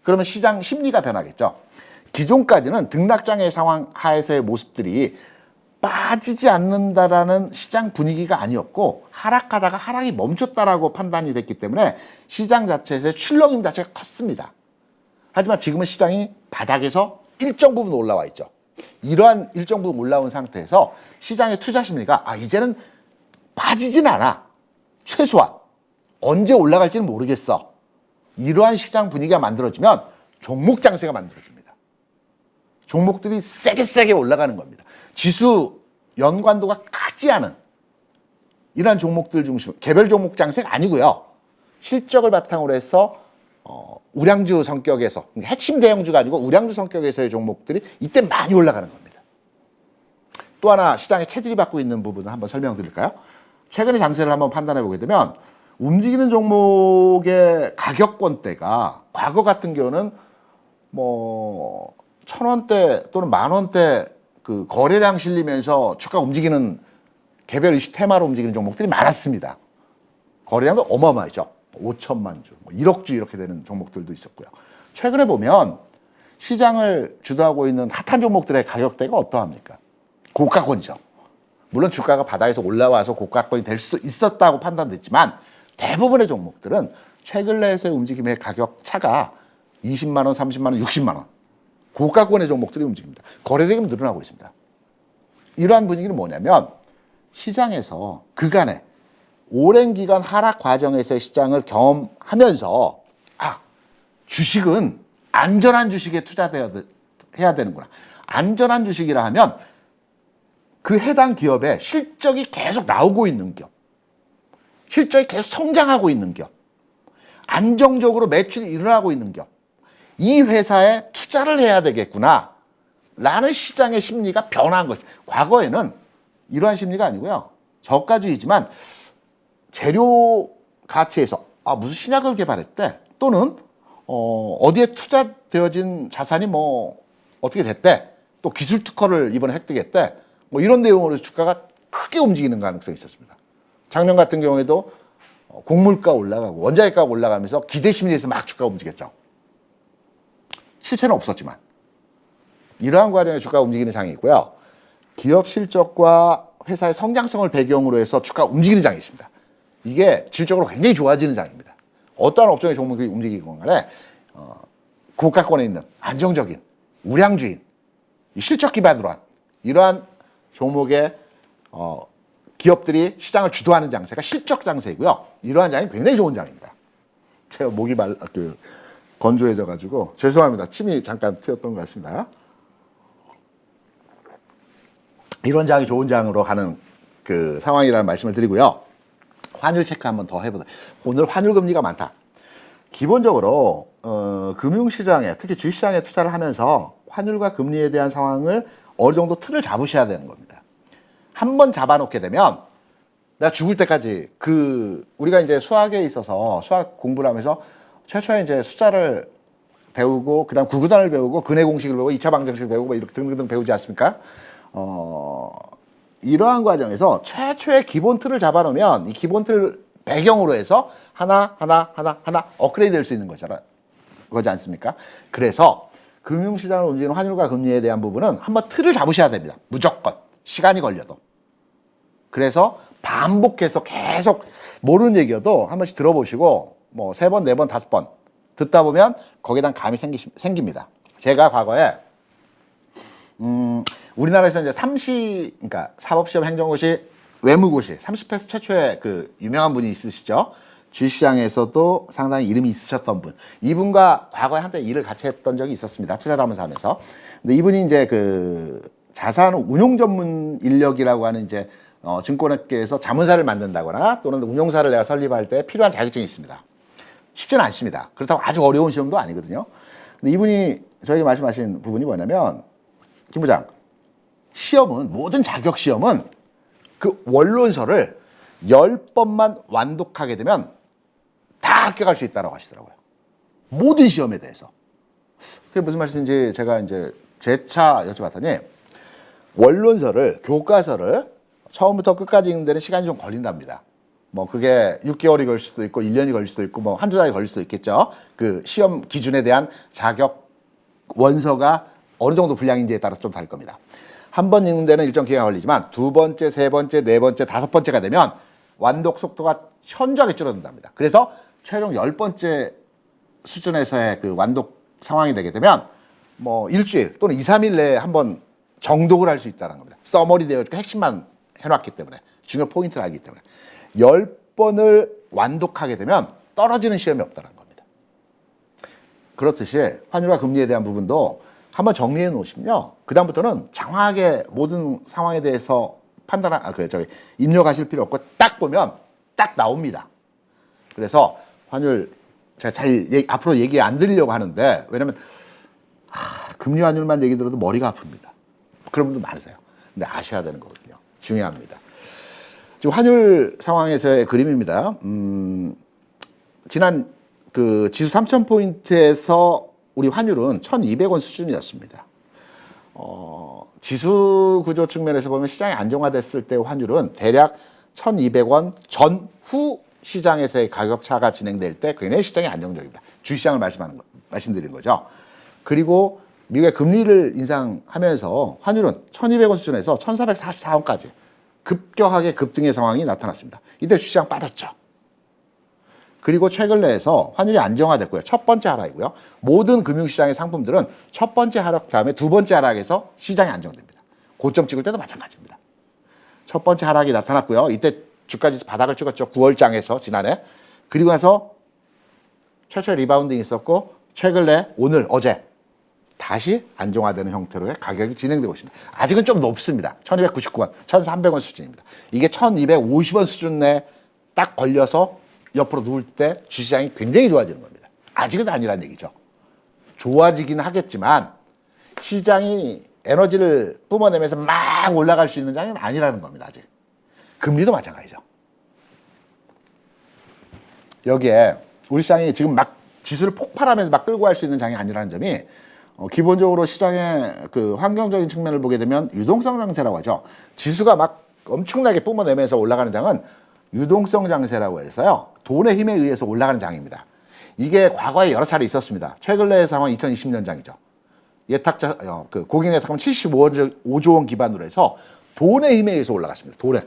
그러면 시장 심리가 변하겠죠. 기존까지는 등락장의 상황 하에서의 모습들이 빠지지 않는다라는 시장 분위기가 아니었고 하락하다가 하락이 멈췄다라고 판단이 됐기 때문에 시장 자체에서의 출렁임 자체가 컸습니다. 하지만 지금은 시장이 바닥에서 일정 부분 올라와 있죠. 이러한 일정 부분 올라온 상태에서 시장의 투자 심리가 이제는 빠지진 않아. 최소한 언제 올라갈지는 모르겠어. 이러한 시장 분위기가 만들어지면 종목 장세가 만들어집니다. 종목들이 세게 올라가는 겁니다. 지수 연관도가 크지 않은 이러한 종목들 중심, 개별 종목 장세가 아니고요. 실적을 바탕으로 해서 우량주 성격에서, 핵심 대형주가 아니고 우량주 성격에서의 종목들이 이때 많이 올라가는 겁니다. 또 하나 시장의 체질이 받고 있는 부분을 한번 설명드릴까요? 최근의 장세를 한번 판단해 보게 되면 움직이는 종목의 가격권대가 과거 같은 경우는 1,000원대 또는 10,000원대 그 거래량 실리면서 주가 움직이는 개별 이슈 테마로 움직이는 종목들이 많았습니다. 거래량도 어마어마하죠. 5천만 주, 뭐 1억 주 이렇게 되는 종목들도 있었고요. 최근에 보면 시장을 주도하고 있는 핫한 종목들의 가격대가 어떠합니까? 고가권이죠. 물론 주가가 바닥에서 올라와서 고가권이 될 수도 있었다고 판단됐지만 대부분의 종목들은 최근 내에서의 움직임의 가격 차가 20만 원, 30만 원, 60만 원. 고가권의 종목들이 움직입니다. 거래대금이 늘어나고 있습니다. 이러한 분위기는 뭐냐면 시장에서 그간의 오랜 기간 하락 과정에서의 시장을 경험하면서 주식은 안전한 주식에 투자해야 되는구나. 안전한 주식이라 하면 그 해당 기업의 실적이 계속 나오고 있는 기업, 실적이 계속 성장하고 있는 기업, 안정적으로 매출이 일어나고 있는 기업, 이 회사에 투자를 해야 되겠구나 라는 시장의 심리가 변한 것이죠. 과거에는 이러한 심리가 아니고요. 저가주의지만 재료 가치에서 무슨 신약을 개발했대, 또는 어디에 투자되어진 자산이 뭐 어떻게 됐대, 또 기술 특허를 이번에 획득했대, 뭐 이런 내용으로 주가가 크게 움직이는 가능성이 있었습니다. 작년 같은 경우에도 곡물가 올라가고 원자재가 올라가면서 기대 심리에서 막 주가가 움직였죠. 실체는 없었지만 이러한 과정에 주가가 움직이는 장이 있고요. 기업 실적과 회사의 성장성을 배경으로 해서 주가가 움직이는 장이 있습니다. 이게 질적으로 굉장히 좋아지는 장입니다. 어떠한 업종의 종목이 움직이건 간에 고가권에 있는 안정적인 우량주인, 실적 기반으로 한 이러한 종목의 기업들이 시장을 주도하는 장세가 실적 장세이고요. 이러한 장이 굉장히 좋은 장입니다. 제가 목이 건조해져가지고 죄송합니다. 침이 잠깐 튀었던 것 같습니다. 이런 장이 좋은 장으로 가는 그 상황이라는 말씀을 드리고요. 환율 체크 한번 더 해보자. 오늘 환율 금리가 많다. 기본적으로 금융시장에, 특히 주식시장에 투자를 하면서 환율과 금리에 대한 상황을 어느 정도 틀을 잡으셔야 되는 겁니다. 한번 잡아놓게 되면 내가 죽을 때까지 우리가 이제 수학에 있어서 수학 공부를 하면서 최초에 이제 숫자를 배우고 그다음 구구단을 배우고 근해 공식을 배우고 2차 방정식을 배우고 이렇게 등등등 배우지 않습니까? 이러한 과정에서 최초의 기본 틀을 잡아놓으면 이 기본 틀 배경으로 해서 하나 업그레이드 될 수 있는 거지 않습니까? 그래서 금융시장을 움직이는 환율과 금리에 대한 부분은 한번 틀을 잡으셔야 됩니다. 무조건. 시간이 걸려도. 그래서 반복해서 계속 모르는 얘기여도 한 번씩 들어보시고 뭐 3번, 4번, 5번 듣다 보면 거기에 대한 감이 생깁니다. 제가 과거에 우리나라에서 이제 그러니까 사법시험, 행정고시, 외무고시 30패스 최초의 그 유명한 분이 있으시죠. 주식시장에서도 상당히 이름이 있으셨던 분. 이분과 과거에 한때 일을 같이 했던 적이 있었습니다. 투자자문사 하면서. 근데 이분이 이제 그 자산 운용 전문 인력이라고 하는 이제 증권업계에서 자문사를 만든다거나 또는 운용사를 내가 설립할 때 필요한 자격증이 있습니다. 쉽지는 않습니다. 그렇다고 아주 어려운 시험도 아니거든요. 근데 이분이 저에게 말씀하신 부분이 뭐냐면, 김 부장, 모든 자격 시험은 그 원론서를 10번만 완독하게 되면 다 합격할 수 있다고 하시더라고요. 모든 시험에 대해서. 그게 무슨 말씀인지 제가 이제 재차 여쭤봤더니, 원론서를, 교과서를 처음부터 끝까지 읽는 데는 시간이 좀 걸린답니다. 뭐 그게 6개월이 걸릴 수도 있고 1년이 걸릴 수도 있고 뭐 한두 달이 걸릴 수도 있겠죠. 그 시험 기준에 대한 자격 원서가 어느 정도 분량인지에 따라서 좀 다를 겁니다. 한 번 읽는 데는 일정 기간이 걸리지만 두 번째, 세 번째, 네 번째, 다섯 번째가 되면 완독 속도가 현저하게 줄어든답니다. 그래서 최종 10번째 수준에서의 그 완독 상황이 되게 되면 뭐 일주일 또는 2, 3일 내에 한번 정독을 할 수 있다는 겁니다. 써머리 되어 있고 핵심만 해놨기 때문에, 중요 포인트를 알기 때문에 10번을 완독하게 되면 떨어지는 시험이 없다는 겁니다. 그렇듯이 환율과 금리에 대한 부분도 한번 정리해 놓으시면요, 그 다음부터는 장황하게 모든 상황에 대해서 입력하실 필요 없고 딱 보면 딱 나옵니다. 그래서 환율 제가 앞으로 얘기 안 드리려고 하는데, 왜냐면 금리 환율만 얘기 들어도 머리가 아픕니다. 그런 분들 많으세요. 근데 아셔야 되는 거거든요. 중요합니다. 지금 환율 상황에서의 그림입니다. 지난 그 지수 3,000포인트에서 우리 환율은 1,200원 수준이었습니다. 지수 구조 측면에서 보면 시장이 안정화됐을 때 환율은 대략 1,200원 전후 시장에서의 가격 차가 진행될 때 굉장히 시장이 안정적입니다. 주시장을 말씀드린 거죠. 그리고 미국의 금리를 인상하면서 환율은 1,200원 수준에서 1,444원까지 급격하게 급등의 상황이 나타났습니다. 이때 주시장 빠졌죠. 그리고 최근 내에서 환율이 안정화됐고요. 첫 번째 하락이고요. 모든 금융시장의 상품들은 첫 번째 하락 다음에 두 번째 하락에서 시장이 안정됩니다. 고점 찍을 때도 마찬가지입니다. 첫 번째 하락이 나타났고요. 이때 주가지수 바닥을 찍었죠. 9월장에서 지난해. 그리고 나서 최초의 리바운딩이 있었고 최근 내 오늘 어제 다시 안정화되는 형태로의 가격이 진행되고 있습니다. 아직은 좀 높습니다. 1,299원, 1,300원 수준입니다. 이게 1,250원 수준 내 딱 걸려서 옆으로 누울 때 주시장이 굉장히 좋아지는 겁니다. 아직은 아니란 얘기죠. 좋아지긴 하겠지만 시장이 에너지를 뿜어내면서 막 올라갈 수 있는 장은 아니라는 겁니다. 아직. 금리도 마찬가지죠. 여기에 우리 시장이 지금 막 지수를 폭발하면서 막 끌고 갈 수 있는 장이 아니라는 점이 기본적으로 시장의 그 환경적인 측면을 보게 되면 유동성 장세라고 하죠. 지수가 막 엄청나게 뿜어내면서 올라가는 장은 유동성 장세라고 해서요. 돈의 힘에 의해서 올라가는 장입니다. 이게 과거에 여러 차례 있었습니다. 최근 내의 상황 2020년 장이죠. 예탁자, 고객 예탁금 75조 원 기반으로 해서 돈의 힘에 의해서 올라갔습니다. 돈에.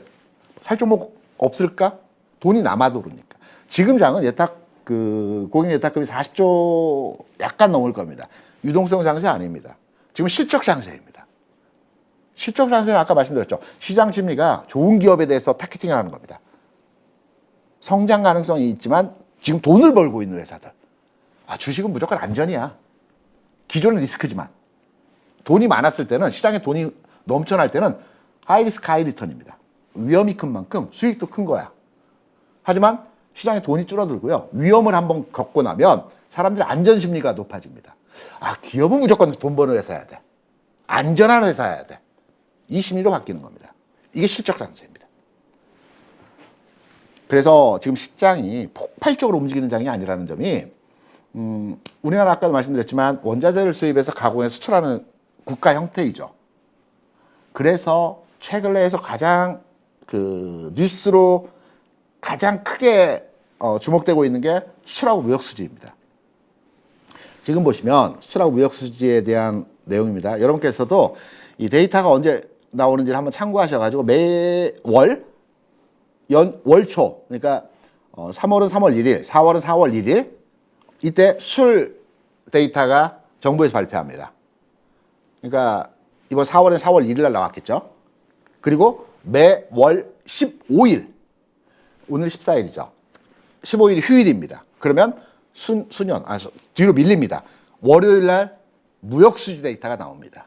살 종목 없을까? 돈이 남아도 그러니까. 지금 장은 고객 예탁금이 40조 약간 넘을 겁니다. 유동성 장세 아닙니다. 지금 실적 장세입니다. 실적 장세는 아까 말씀드렸죠. 시장 심리가 좋은 기업에 대해서 타겟팅을 하는 겁니다. 성장 가능성이 있지만 지금 돈을 벌고 있는 회사들. 주식은 무조건 안전이야. 기존은 리스크지만. 돈이 많았을 때는 시장에 돈이 넘쳐날 때는 하이 리스크 하이 리턴입니다. 위험이 큰 만큼 수익도 큰 거야. 하지만 시장에 돈이 줄어들고요. 위험을 한번 겪고 나면 사람들의 안전 심리가 높아집니다. 기업은 무조건 돈 버는 회사여야 돼. 안전한 회사여야 돼. 이 심리로 바뀌는 겁니다. 이게 실적 장세입니다. 그래서 지금 시장이 폭발적으로 움직이는 장이 아니라는 점이 우리나라 아까도 말씀드렸지만 원자재를 수입해서 가공해 수출하는 국가 형태이죠. 그래서 최근 내에서 가장 뉴스로 가장 크게 주목되고 있는 게 수출하고 무역수지입니다. 지금 보시면 수출하고 무역수지에 대한 내용입니다. 여러분께서도 이 데이터가 언제 나오는지를 한번 참고하셔가지고 매월 월초, 그러니까 3월은 3월 1일, 4월은 4월 1일 이때 수출 데이터가 정부에서 발표합니다. 그러니까 이번 4월은 4월 1일 날 나왔겠죠. 그리고 매월 15일, 오늘 14일이죠. 15일이 휴일입니다. 그러면 뒤로 밀립니다. 월요일 날 무역수지 데이터가 나옵니다.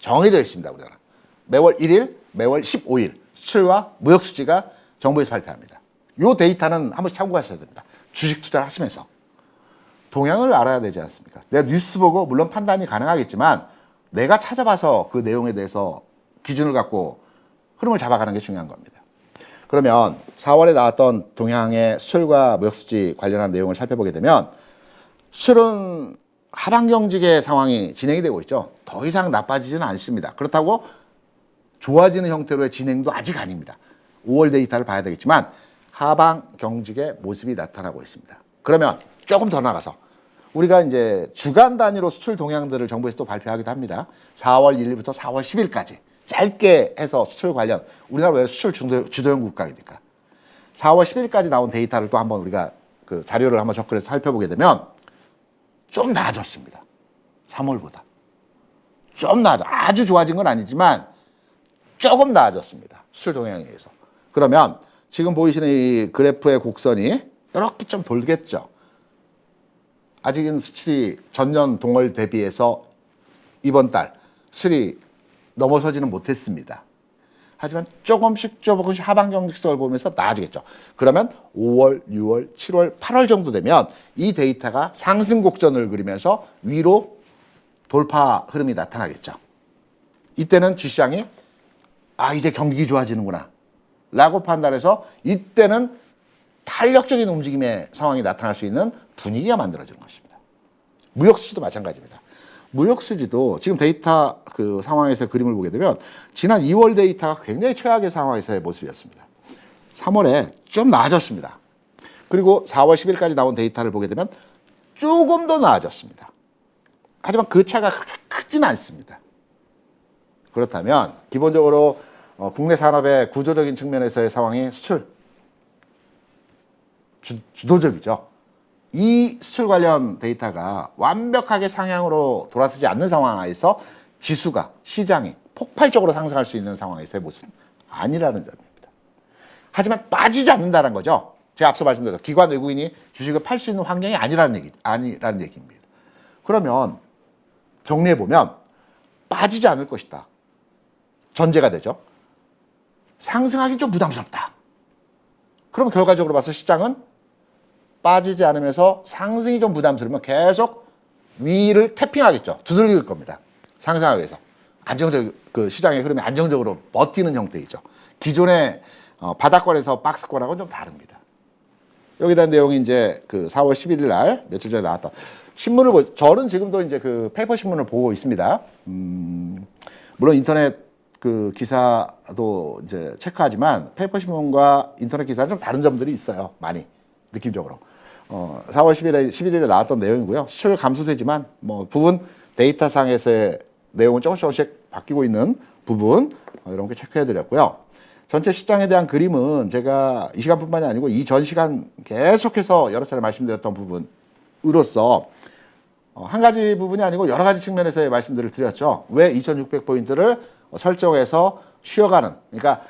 정해져 있습니다. 우리나라. 매월 1일, 매월 15일 수출과 무역수지가 정부에서 발표합니다. 이 데이터는 한 번씩 참고하셔야 됩니다. 주식 투자를 하시면서. 동향을 알아야 되지 않습니까? 내가 뉴스 보고 물론 판단이 가능하겠지만 내가 찾아봐서 그 내용에 대해서 기준을 갖고 흐름을 잡아가는 게 중요한 겁니다. 그러면 4월에 나왔던 동향의 수출과 무역수지 관련한 내용을 살펴보게 되면 수출은 하반경직의 상황이 진행이 되고 있죠. 더 이상 나빠지지는 않습니다. 그렇다고 좋아지는 형태로의 진행도 아직 아닙니다. 5월 데이터를 봐야 되겠지만 하반경직의 모습이 나타나고 있습니다. 그러면 조금 더 나가서 우리가 이제 주간 단위로 수출 동향들을 정부에서 또 발표하기도 합니다. 4월 1일부터 4월 10일까지 짧게 해서 수출 관련, 우리나라 왜 수출 주도형 국가입니까? 4월 10일까지 나온 데이터를 또 한번 우리가 그 자료를 한번 접근해서 살펴보게 되면 좀 나아졌습니다. 3월보다. 좀 나아져. 아주 좋아진 건 아니지만 조금 나아졌습니다. 수출 동향에 의해서. 그러면 지금 보이시는 이 그래프의 곡선이 이렇게 좀 돌겠죠. 아직은 수출이 전년 동월 대비해서 이번 달 수출이 넘어서지는 못했습니다. 하지만 조금씩 하반경직성을 보면서 나아지겠죠. 그러면 5월, 6월, 7월, 8월 정도 되면 이 데이터가 상승 곡선을 그리면서 위로 돌파 흐름이 나타나겠죠. 이때는 주시장이 이제 경기 좋아지는구나 라고 판단해서 이때는 탄력적인 움직임의 상황이 나타날 수 있는 분위기가 만들어지는 것입니다. 무역수지도 마찬가지입니다. 무역수지도 지금 데이터 그 상황에서 그림을 보게 되면 지난 2월 데이터가 굉장히 최악의 상황에서의 모습이었습니다. 3월에 좀 나아졌습니다. 그리고 4월 10일까지 나온 데이터를 보게 되면 조금 더 나아졌습니다. 하지만 그 차가 크진 않습니다. 그렇다면 기본적으로 국내 산업의 구조적인 측면에서의 상황이 수출 주도적이죠. 이 수출 관련 데이터가 완벽하게 상향으로 돌아서지 않는 상황에서 지수가 시장이 폭발적으로 상승할 수 있는 상황에서의 모습은 아니라는 점입니다. 하지만 빠지지 않는다는 거죠. 제가 앞서 말씀드렸죠. 기관 외국인이 주식을 팔 수 있는 환경이 아니라는 얘기입니다. 그러면 정리해보면 빠지지 않을 것이다. 전제가 되죠. 상승하기 좀 부담스럽다. 그럼 결과적으로 봐서 시장은 빠지지 않으면서 상승이 좀 부담스러우면 계속 위를 태핑하겠죠. 두들길 겁니다. 상승하기 위해서. 그 시장의 흐름이 안정적으로 버티는 형태이죠. 기존의 바닥권에서 박스권하고는 좀 다릅니다. 여기에 대한 내용이 이제 그 4월 11일 날 며칠 전에 나왔던 신문을 저는 지금도 이제 그 페이퍼 신문을 보고 있습니다. 물론 인터넷 그 기사도 이제 체크하지만 페이퍼 신문과 인터넷 기사는 좀 다른 점들이 있어요. 많이 느낌적으로. 4월 11일에 나왔던 내용이고요. 수출 감소세지만 뭐 부분 데이터 상에서의 내용은 조금씩 바뀌고 있는 부분 이런 게 체크해 드렸고요. 전체 시장에 대한 그림은 제가 이 시간뿐만이 아니고 이전 시간 계속해서 여러 차례 말씀드렸던 부분으로서 한 가지 부분이 아니고 여러 가지 측면에서의 말씀들을 드렸죠. 왜 2600포인트를 설정해서 쉬어가는, 그러니까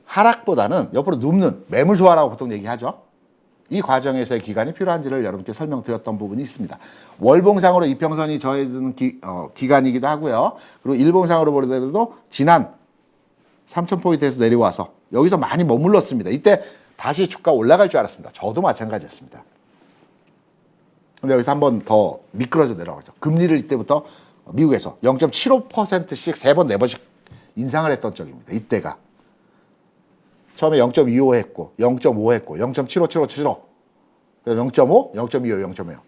하락보다는 옆으로 눕는 매물 소화라고 보통 얘기하죠. 이 과정에서의 기간이 필요한지를 여러분께 설명드렸던 부분이 있습니다. 월봉상으로 이평선이 정해지는 기간이기도 하고요. 그리고 일봉상으로 보더라도 지난 3000포인트에서 내려와서 여기서 많이 머물렀습니다. 이때 다시 주가 올라갈 줄 알았습니다. 저도 마찬가지였습니다. 근데 여기서 한 번 더 미끄러져 내려가죠. 금리를 이때부터 미국에서 0.75%씩 3번, 4번씩 인상을 했던 적입니다. 이때가. 처음에 0.25 했고, 0.5 했고, 0.75, 0.5, 0.25, 0.25.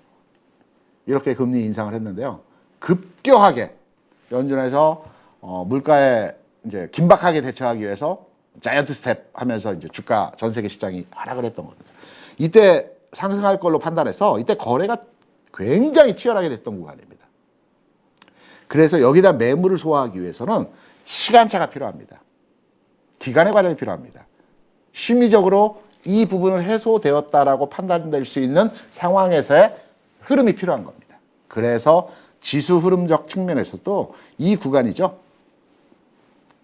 이렇게 금리 인상을 했는데요. 급격하게 연준에서 물가에 이제 긴박하게 대처하기 위해서 자이언트 스텝 하면서 이제 주가 전 세계 시장이 하락을 했던 겁니다. 이때 상승할 걸로 판단해서 이때 거래가 굉장히 치열하게 됐던 구간입니다. 그래서 여기다 매물을 소화하기 위해서는 시간차가 필요합니다. 기간의 과정이 필요합니다. 심리적으로 이 부분을 해소되었다라고 판단될 수 있는 상황에서의 흐름이 필요한 겁니다. 그래서 지수 흐름적 측면에서도 이 구간이죠.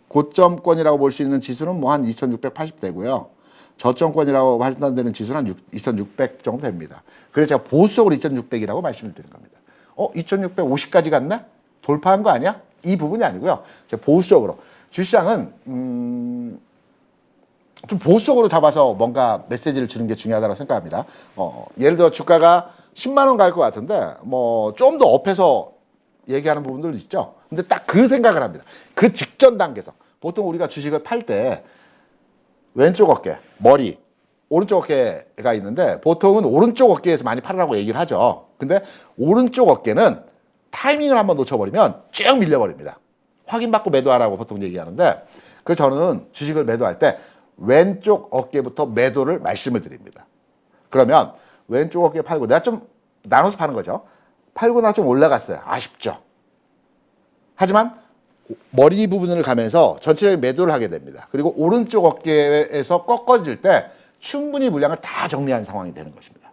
고점권이라고 볼 수 있는 지수는 뭐 한 2680대고요. 저점권이라고 판단되는 지수는 한 2600 정도 됩니다. 그래서 제가 보수적으로 2600이라고 말씀을 드린 겁니다. 2650까지 갔네? 돌파한 거 아니야? 이 부분이 아니고요. 제가 보수적으로. 주시장은 좀 보수적으로 잡아서 뭔가 메시지를 주는 게 중요하다고 생각합니다. 예를 들어 주가가 10만 원 갈 것 같은데 뭐 좀 더 업해서 얘기하는 부분들도 있죠. 근데 딱 그 생각을 합니다. 그 직전 단계에서 보통 우리가 주식을 팔 때 왼쪽 어깨, 머리, 오른쪽 어깨가 있는데 보통은 오른쪽 어깨에서 많이 팔으라고 얘기를 하죠. 근데 오른쪽 어깨는 타이밍을 한번 놓쳐버리면 쭉 밀려버립니다. 확인받고 매도하라고 보통 얘기하는데 그래서 저는 주식을 매도할 때 왼쪽 어깨부터 매도를 말씀을 드립니다. 그러면 왼쪽 어깨 팔고 내가 좀 나눠서 파는 거죠. 팔고 나 좀 올라갔어요. 아쉽죠. 하지만 머리 부분을 가면서 전체적인 매도를 하게 됩니다. 그리고 오른쪽 어깨에서 꺾어질 때 충분히 물량을 다 정리한 상황이 되는 것입니다.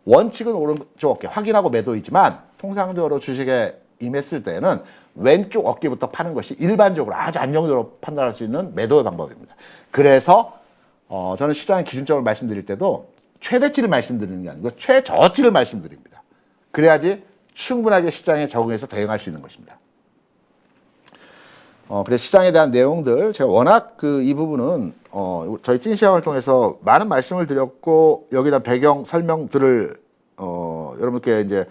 원칙은 오른쪽 어깨 확인하고 매도이지만 통상적으로 주식에 임했을 때는 왼쪽 어깨부터 파는 것이 일반적으로 아주 안정적으로 판단할 수 있는 매도의 방법입니다. 그래서 저는 시장의 기준점을 말씀드릴 때도 최대치를 말씀드리는 게 아니고 최저치를 말씀드립니다. 그래야지 충분하게 시장에 적응해서 대응할 수 있는 것입니다. 그래서 시장에 대한 내용들 제가 워낙 이 부분은 저희 찐 시황을 통해서 많은 말씀을 드렸고 여기다 배경 설명들을 여러분께 이제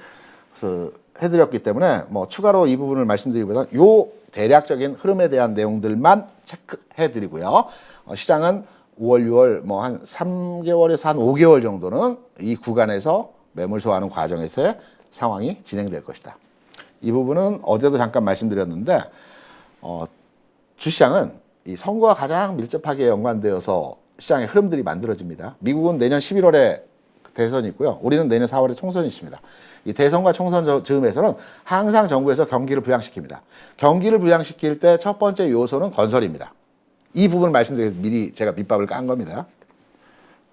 해드렸기 때문에 뭐 추가로 이 부분을 말씀드리기보다 요 대략적인 흐름에 대한 내용들만 체크해드리고요. 시장은 5월, 6월 뭐 한 3개월에서 한 5개월 정도는 이 구간에서 매물 소화하는 과정에서의 상황이 진행될 것이다. 이 부분은 어제도 잠깐 말씀드렸는데 주시장은 이 선거와 가장 밀접하게 연관되어서 시장의 흐름들이 만들어집니다. 미국은 내년 11월에 대선이 있고요. 우리는 내년 4월에 총선이 있습니다. 이 대선과 총선 즈음에서는 항상 정부에서 경기를 부양시킵니다. 경기를 부양시킬 때 첫 번째 요소는 건설입니다. 이 부분을 말씀드려서 미리 제가 밑밥을 깐 겁니다.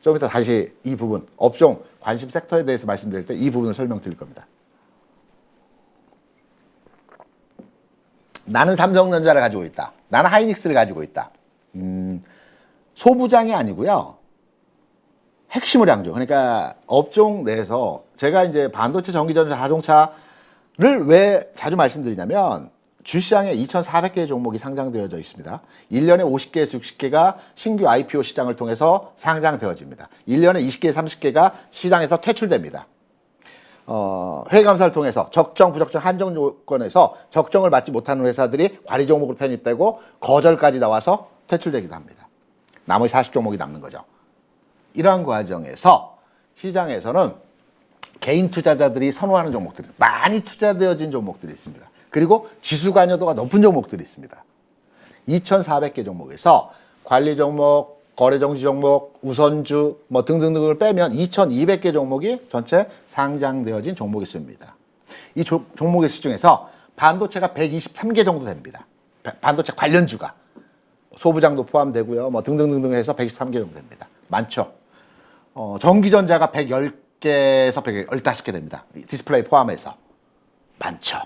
좀 이따 다시 이 부분, 업종, 관심 섹터에 대해서 말씀드릴 때 이 부분을 설명드릴 겁니다. 나는 삼성전자를 가지고 있다. 나는 하이닉스를 가지고 있다. 소부장이 아니고요. 핵심을 양조. 그러니까 업종 내에서 제가 이제 반도체, 전기전자, 자동차를 왜 자주 말씀드리냐면 주시장에 2,400개의 종목이 상장되어져 있습니다. 1년에 50개에서 60개가 신규 IPO 시장을 통해서 상장되어집니다. 1년에 20개, 30개가 시장에서 퇴출됩니다. 회계감사를 통해서 적정, 부적정, 한정 조건에서 적정을 받지 못하는 회사들이 관리 종목으로 편입되고 거절까지 나와서 퇴출되기도 합니다. 나머지 40종목이 남는 거죠. 이러한 과정에서 시장에서는 개인 투자자들이 선호하는 종목들이 많이 투자되어진 종목들이 있습니다. 그리고 지수 관여도가 높은 종목들이 있습니다. 2,400개 종목에서 관리 종목, 거래 정지 종목, 우선주 뭐 등등등을 빼면 2,200개 종목이 전체 상장되어진 종목이 있습니다. 이 종목의 수 중에서 반도체가 123개 정도 됩니다. 반도체 관련주가 소부장도 포함되고요. 뭐 등등등등 해서 123개 정도 됩니다. 많죠. 전기전자가 110개에서 115개 됩니다. 디스플레이 포함해서. 많죠.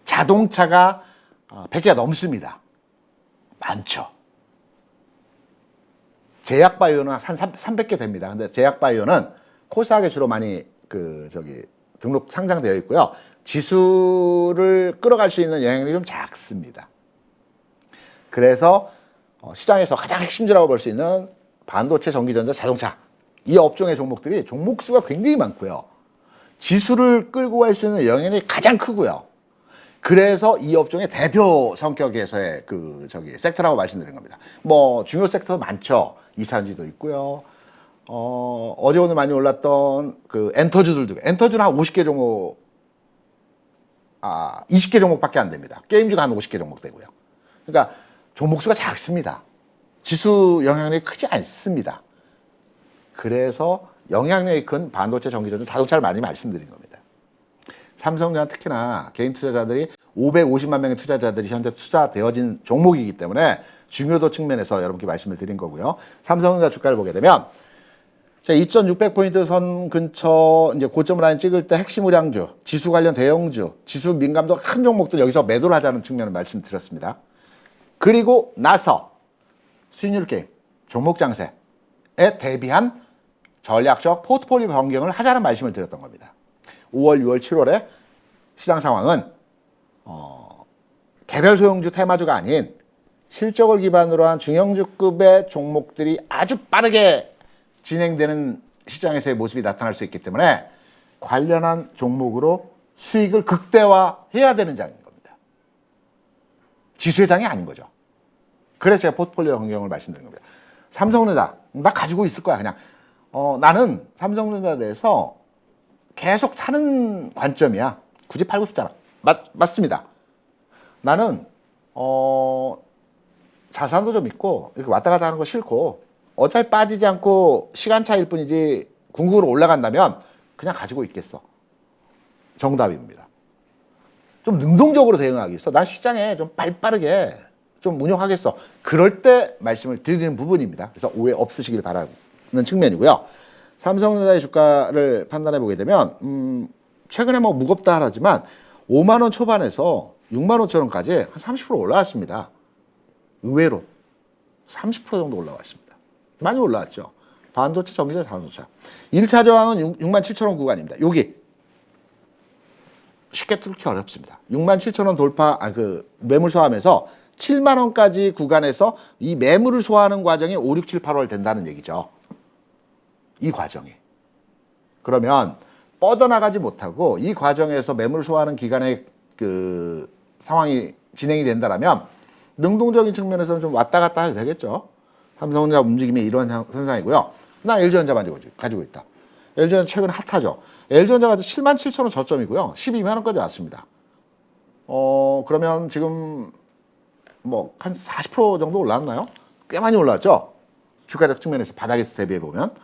자동차가 100개가 넘습니다. 많죠. 제약바이오는 한 300개 됩니다. 근데 제약바이오는 코스닥에 주로 많이 등록 상장되어 있고요. 지수를 끌어갈 수 있는 영향력이 좀 작습니다. 그래서 시장에서 가장 핵심주라고 볼 수 있는 반도체, 전기전자, 자동차 이 업종의 종목들이 종목수가 굉장히 많고요. 지수를 끌고 갈 수 있는 영향력이 가장 크고요. 그래서 이 업종의 대표 성격에서의 섹터라고 말씀드린 겁니다. 뭐 중요 섹터 많죠. 이산지도 있고요. 어제 오늘 많이 올랐던 엔터주들도 엔터주는 한 50개 종목 20개 종목밖에 안 됩니다. 게임주가 한 50개 종목 되고요. 그러니까 종목수가 작습니다. 지수 영향력이 크지 않습니다. 그래서 영향력이 큰 반도체, 전기전자, 자동차를 많이 말씀드린 겁니다. 삼성전자 특히나 개인 투자자들이 550만 명의 투자자들이 현재 투자되어진 종목이기 때문에 중요도 측면에서 여러분께 말씀을 드린 거고요. 삼성전자 주가를 보게 되면 2,600포인트 선 근처 이제 고점 라인 찍을 때 핵심 우량주, 지수 관련 대형주, 지수 민감도가 큰 종목들 여기서 매도를 하자는 측면을 말씀드렸습니다. 그리고 나서 수익률 게임, 종목 장세에 대비한 전략적 포트폴리오 변경을 하자는 말씀을 드렸던 겁니다. 5월, 6월, 7월에 시장 상황은 개별 소형주 테마주가 아닌 실적을 기반으로 한 중형주급의 종목들이 아주 빠르게 진행되는 시장에서의 모습이 나타날 수 있기 때문에 관련한 종목으로 수익을 극대화해야 되는 장인 겁니다. 지수의 장이 아닌 거죠. 그래서 제가 포트폴리오 변경을 말씀드린 겁니다. 삼성전자, 나 가지고 있을 거야 그냥. 나는 삼성전자에 대해서 계속 사는 관점이야. 굳이 팔고 싶잖아. 맞습니다. 나는 자산도 좀 있고 이렇게 왔다 갔다 하는 거 싫고 어차피 빠지지 않고 시간차일 뿐이지 궁극으로 올라간다면 그냥 가지고 있겠어. 정답입니다. 좀 능동적으로 대응하겠어. 난 시장에 좀 빠르게 좀 운영하겠어. 그럴 때 말씀을 드리는 부분입니다. 그래서 오해 없으시길 바라는 측면이고요. 삼성전자의 주가를 판단해 보게 되면 최근에 뭐 무겁다 하지만 5만 원 초반에서 6만 5천 원까지 한 30% 올라왔습니다. 의외로 30% 정도 올라왔습니다. 많이 올라왔죠. 반도체, 전기전자, 자동차. 1차 저항은 6만 7천 원 구간입니다. 여기 쉽게 뚫기 어렵습니다. 6만 7천 원 돌파, 매물 소화하면서 7만 원까지 구간에서 이 매물을 소화하는 과정이 5, 6, 7, 8월 된다는 얘기죠. 이 과정이. 그러면 뻗어나가지 못하고 이 과정에서 매물을 소화하는 기간에 상황이 진행이 된다면 능동적인 측면에서는 좀 왔다 갔다 해도 되겠죠. 삼성전자 움직임이 이런 현상이고요. 나 LG전자 가지고 있다. LG전자 최근 핫하죠. LG전자가 7만 7천 원 저점이고요. 12만 원까지 왔습니다. 그러면 지금 뭐 한 40% 정도 올랐나요? 꽤 많이 올랐죠? 주가적 측면에서 바닥에서 대비해 보면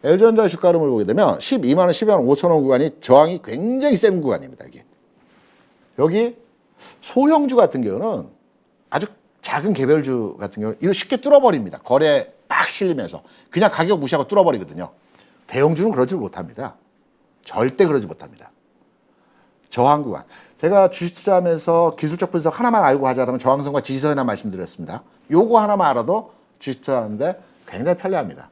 LG전자의 주가 흐름을 보게 되면 12만 원, 12만 5천 원 구간이 저항이 굉장히 센 구간입니다. 이게 여기 소형주 같은 경우는 아주 작은 개별주 같은 경우는 이거 쉽게 뚫어버립니다. 거래 빡 실리면서 그냥 가격 무시하고 뚫어버리거든요. 대형주는 그러지 못합니다. 절대 그러지 못합니다. 저항 구간. 제가 주식 투자하면서 기술적 분석 하나만 알고 하자면 저항선과 지지선이나 말씀드렸습니다. 요거 하나만 알아도 주식 투자하는데 굉장히 편리합니다.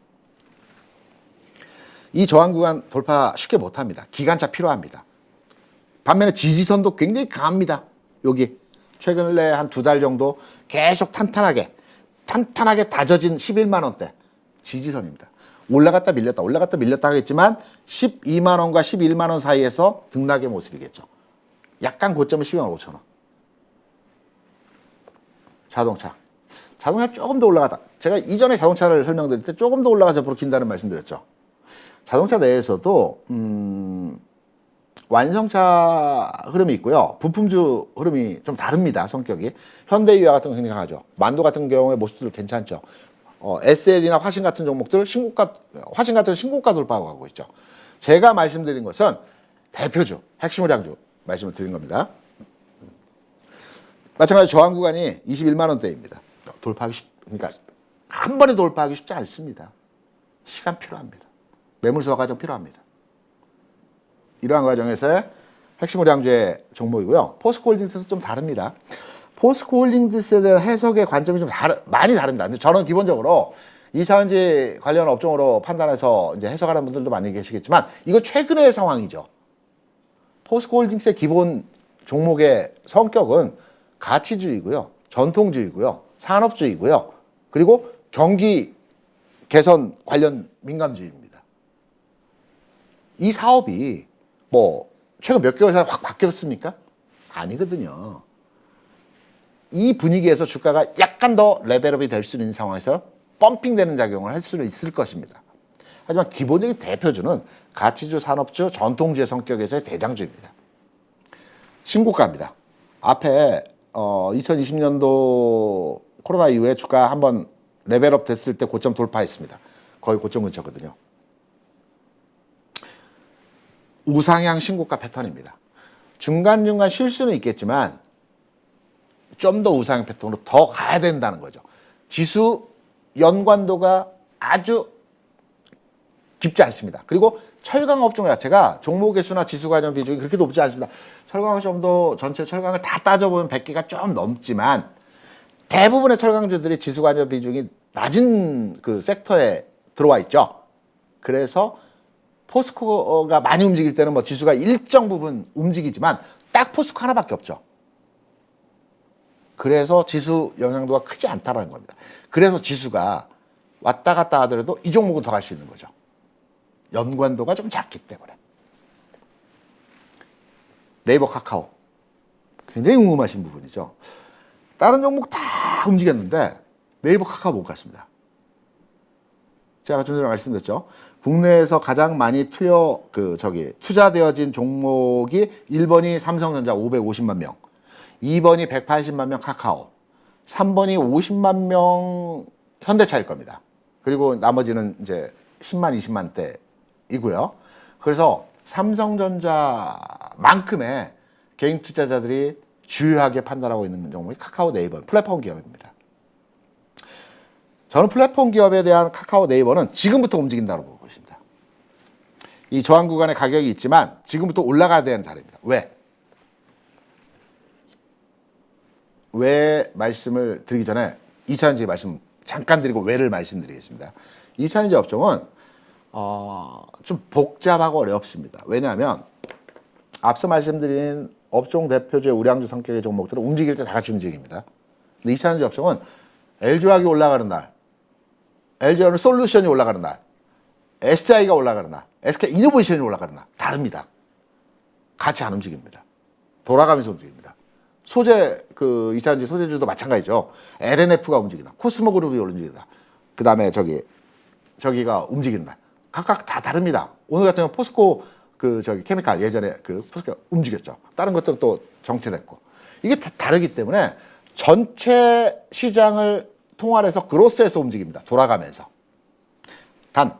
이 저항 구간 돌파 쉽게 못합니다. 기간차 필요합니다. 반면에 지지선도 굉장히 강합니다. 여기 최근에 한 2달 정도 계속 탄탄하게 다져진 11만 원대 지지선입니다. 올라갔다 밀렸다 올라갔다 밀렸다 하겠지만 12만 원과 11만 원 사이에서 등락의 모습이겠죠. 약간 고점은 12만 5천 원. 자동차 조금 더 올라가다. 제가 이전에 자동차를 설명드릴 때 조금 더 올라가서 앞으로 긴다는 말씀드렸죠. 자동차 내에서도 완성차 흐름이 있고요. 부품주 흐름이 좀 다릅니다. 성격이. 현대유아 같은 거 굉장히 강하죠. 만도 같은 경우에 모습들 괜찮죠. SL이나 화신 같은 종목들 화신 같은 신고가 돌파하고 가고 있죠. 제가 말씀드린 것은 대표주, 핵심 우량주 말씀을 드린 겁니다. 마찬가지로 저항 구간이 21만 원대입니다. 그러니까 한 번에 돌파하기 쉽지 않습니다. 시간 필요합니다. 매물 소화 과정 필요합니다. 이러한 과정에서의 핵심 우량주의 종목이고요. 포스코홀딩스도 좀 다릅니다. 포스코홀딩스에 대한 해석의 관점이 좀 많이 다릅니다. 근데 저는 기본적으로 2차전지 관련 업종으로 판단해서 이제 해석하는 분들도 많이 계시겠지만 이거 최근의 상황이죠. 포스코홀딩스의 기본 종목의 성격은 가치주의고요, 전통주의고요, 산업주의고요, 그리고 경기 개선 관련 민감주의입니다. 이 사업이 뭐 최근 몇 개월 사이에 확 바뀌었습니까? 아니거든요. 이 분위기에서 주가가 약간 더 레벨업이 될 수 있는 상황에서 펌핑되는 작용을 할 수는 있을 것입니다. 하지만 기본적인 대표주는 가치주, 산업주, 전통주의 성격에서의 대장주입니다. 신고가입니다. 앞에 2020년도 코로나 이후에 주가 한번 레벨업 됐을 때 고점 돌파했습니다. 거의 고점 근처거든요. 우상향 신고가 패턴입니다. 중간중간 쉴 수는 있겠지만 좀 더 우상향 패턴으로 더 가야 된다는 거죠. 지수 연관도가 아주 깊지 않습니다. 그리고 철강 업종 자체가 종목의 수나 지수 관련 비중이 그렇게 높지 않습니다. 철강 업종도 전체 철강을 다 따져보면 100개가 좀 넘지만 대부분의 철강주들이 지수 관련 비중이 낮은 그 섹터에 들어와 있죠. 그래서 포스코가 많이 움직일 때는 뭐 지수가 일정 부분 움직이지만 딱 포스코 하나밖에 없죠. 그래서 지수 영향도가 크지 않다는 겁니다. 그래서 지수가 왔다 갔다 하더라도 이 종목은 더 갈 수 있는 거죠. 연관도가 좀 작기 때문에. 네이버 카카오 굉장히 궁금하신 부분이죠. 다른 종목 다 움직였는데 네이버 카카오 못 갔습니다. 제가 좀 전에 말씀드렸죠. 국내에서 가장 많이 투자되어진 종목이 1번이 삼성전자 550만 명, 2번이 180만 명 카카오, 3번이 50만 명 현대차일 겁니다. 그리고 나머지는 이제 10만, 20만대이고요. 그래서 삼성전자만큼의 개인 투자자들이 주요하게 판단하고 있는 종목이 카카오 네이버 플랫폼 기업입니다. 저는 플랫폼 기업에 대한 카카오 네이버는 지금부터 움직인다고 보고 있습니다. 이 저항 구간의 가격이 있지만 지금부터 올라가야 되는 자리입니다. 왜 말씀을 드리기 전에 2차전지 말씀 잠깐 드리고 왜를 말씀드리겠습니다. 2차전지 업종은 좀 복잡하고 어렵습니다. 왜냐하면 앞서 말씀드린 업종 대표주의 우량주 성격의 종목들은 움직일 때 다 같이 움직입니다. 근데 2차전지 업종은 LG화학이 올라가는 날, LG화학 솔루션이 올라가는 날, SI가 올라가는 날, SK 이노베이션이 올라가는 날 다릅니다. 같이 안 움직입니다. 돌아가면서 움직입니다. 소재 2차전지 소재주도 마찬가지죠. LNF가 움직이나, 코스모 그룹이 움직이나, 그 다음에 저기가 움직이는 날. 각각 다 다릅니다. 오늘 같은 경우 포스코 케미칼 예전에 포스코가 움직였죠. 다른 것들은 또 정체됐고. 이게 다 다르기 때문에 전체 시장을 통할해서 그로스에서 움직입니다. 돌아가면서. 단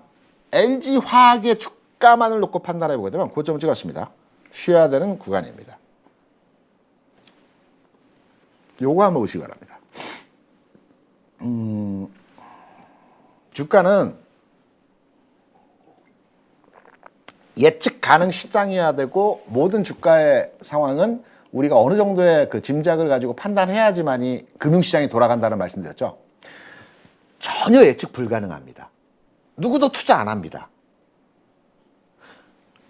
LG화학의 주가만을 놓고 판단해 보게 되면 고점을 찍었습니다. 쉬어야 되는 구간입니다. 요거 한번 보시기 바랍니다. 주가는 예측 가능 시장이어야 되고 모든 주가의 상황은 우리가 어느 정도의 그 짐작을 가지고 판단해야지만이 금융시장이 돌아간다는 말씀드렸죠. 전혀 예측 불가능합니다. 누구도 투자 안 합니다.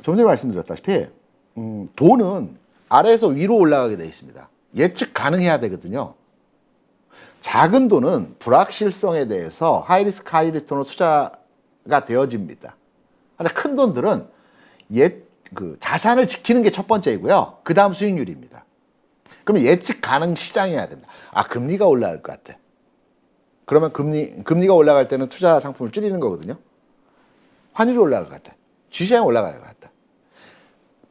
좀 전에 말씀드렸다시피 돈은 아래에서 위로 올라가게 되어 있습니다. 예측 가능해야 되거든요. 작은 돈은 불확실성에 대해서 하이리스크 하이리턴으로 투자가 되어집니다. 하지만 큰 돈들은 자산을 지키는 게 첫 번째이고요. 그 다음 수익률입니다. 그러면 예측 가능 시장이어야 됩니다. 금리가 올라갈 것 같아. 그러면 금리가 올라갈 때는 투자 상품을 줄이는 거거든요. 환율이 올라갈 것 같아. 주시장이 올라갈 것 같아.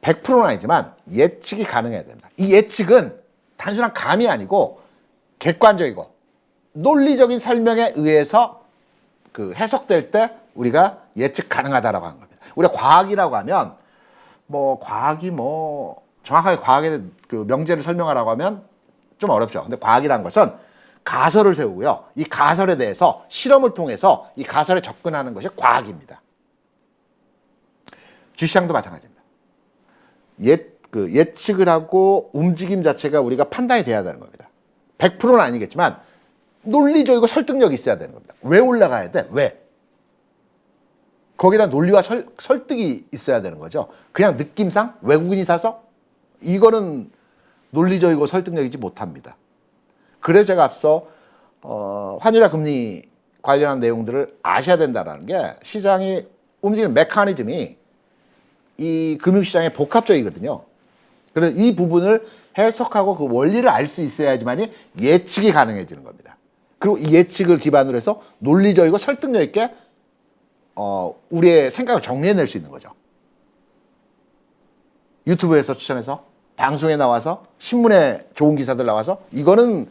100%는 아니지만 예측이 가능해야 됩니다. 이 예측은 단순한 감이 아니고 객관적이고 논리적인 설명에 의해서 그 해석될 때 우리가 예측 가능하다라고 하는 겁니다. 우리가 과학이라고 하면 과학이 정확하게 과학의 그 명제를 설명하라고 하면 좀 어렵죠. 근데 과학이라는 것은 가설을 세우고요. 이 가설에 대해서 실험을 통해서 이 가설에 접근하는 것이 과학입니다. 주시장도 마찬가지입니다. 예측을 하고 움직임 자체가 우리가 판단이 돼야 되는 겁니다. 100%는 아니겠지만 논리적이고 설득력이 있어야 되는 겁니다. 왜 올라가야 돼? 왜? 거기다 논리와 설득이 있어야 되는 거죠. 그냥 느낌상 외국인이 사서 이거는 논리적이고 설득력이지 못합니다. 그래서 제가 앞서 환율과 금리 관련한 내용들을 아셔야 된다는 게 시장이 움직이는 메커니즘이 이 금융시장의 복합적이거든요. 그래서 이 부분을 해석하고 그 원리를 알 수 있어야지만이 예측이 가능해지는 겁니다. 그리고 이 예측을 기반으로 해서 논리적이고 설득력 있게 우리의 생각을 정리해낼 수 있는 거죠. 유튜브에서 추천해서 방송에 나와서 신문에 좋은 기사들 나와서 이거는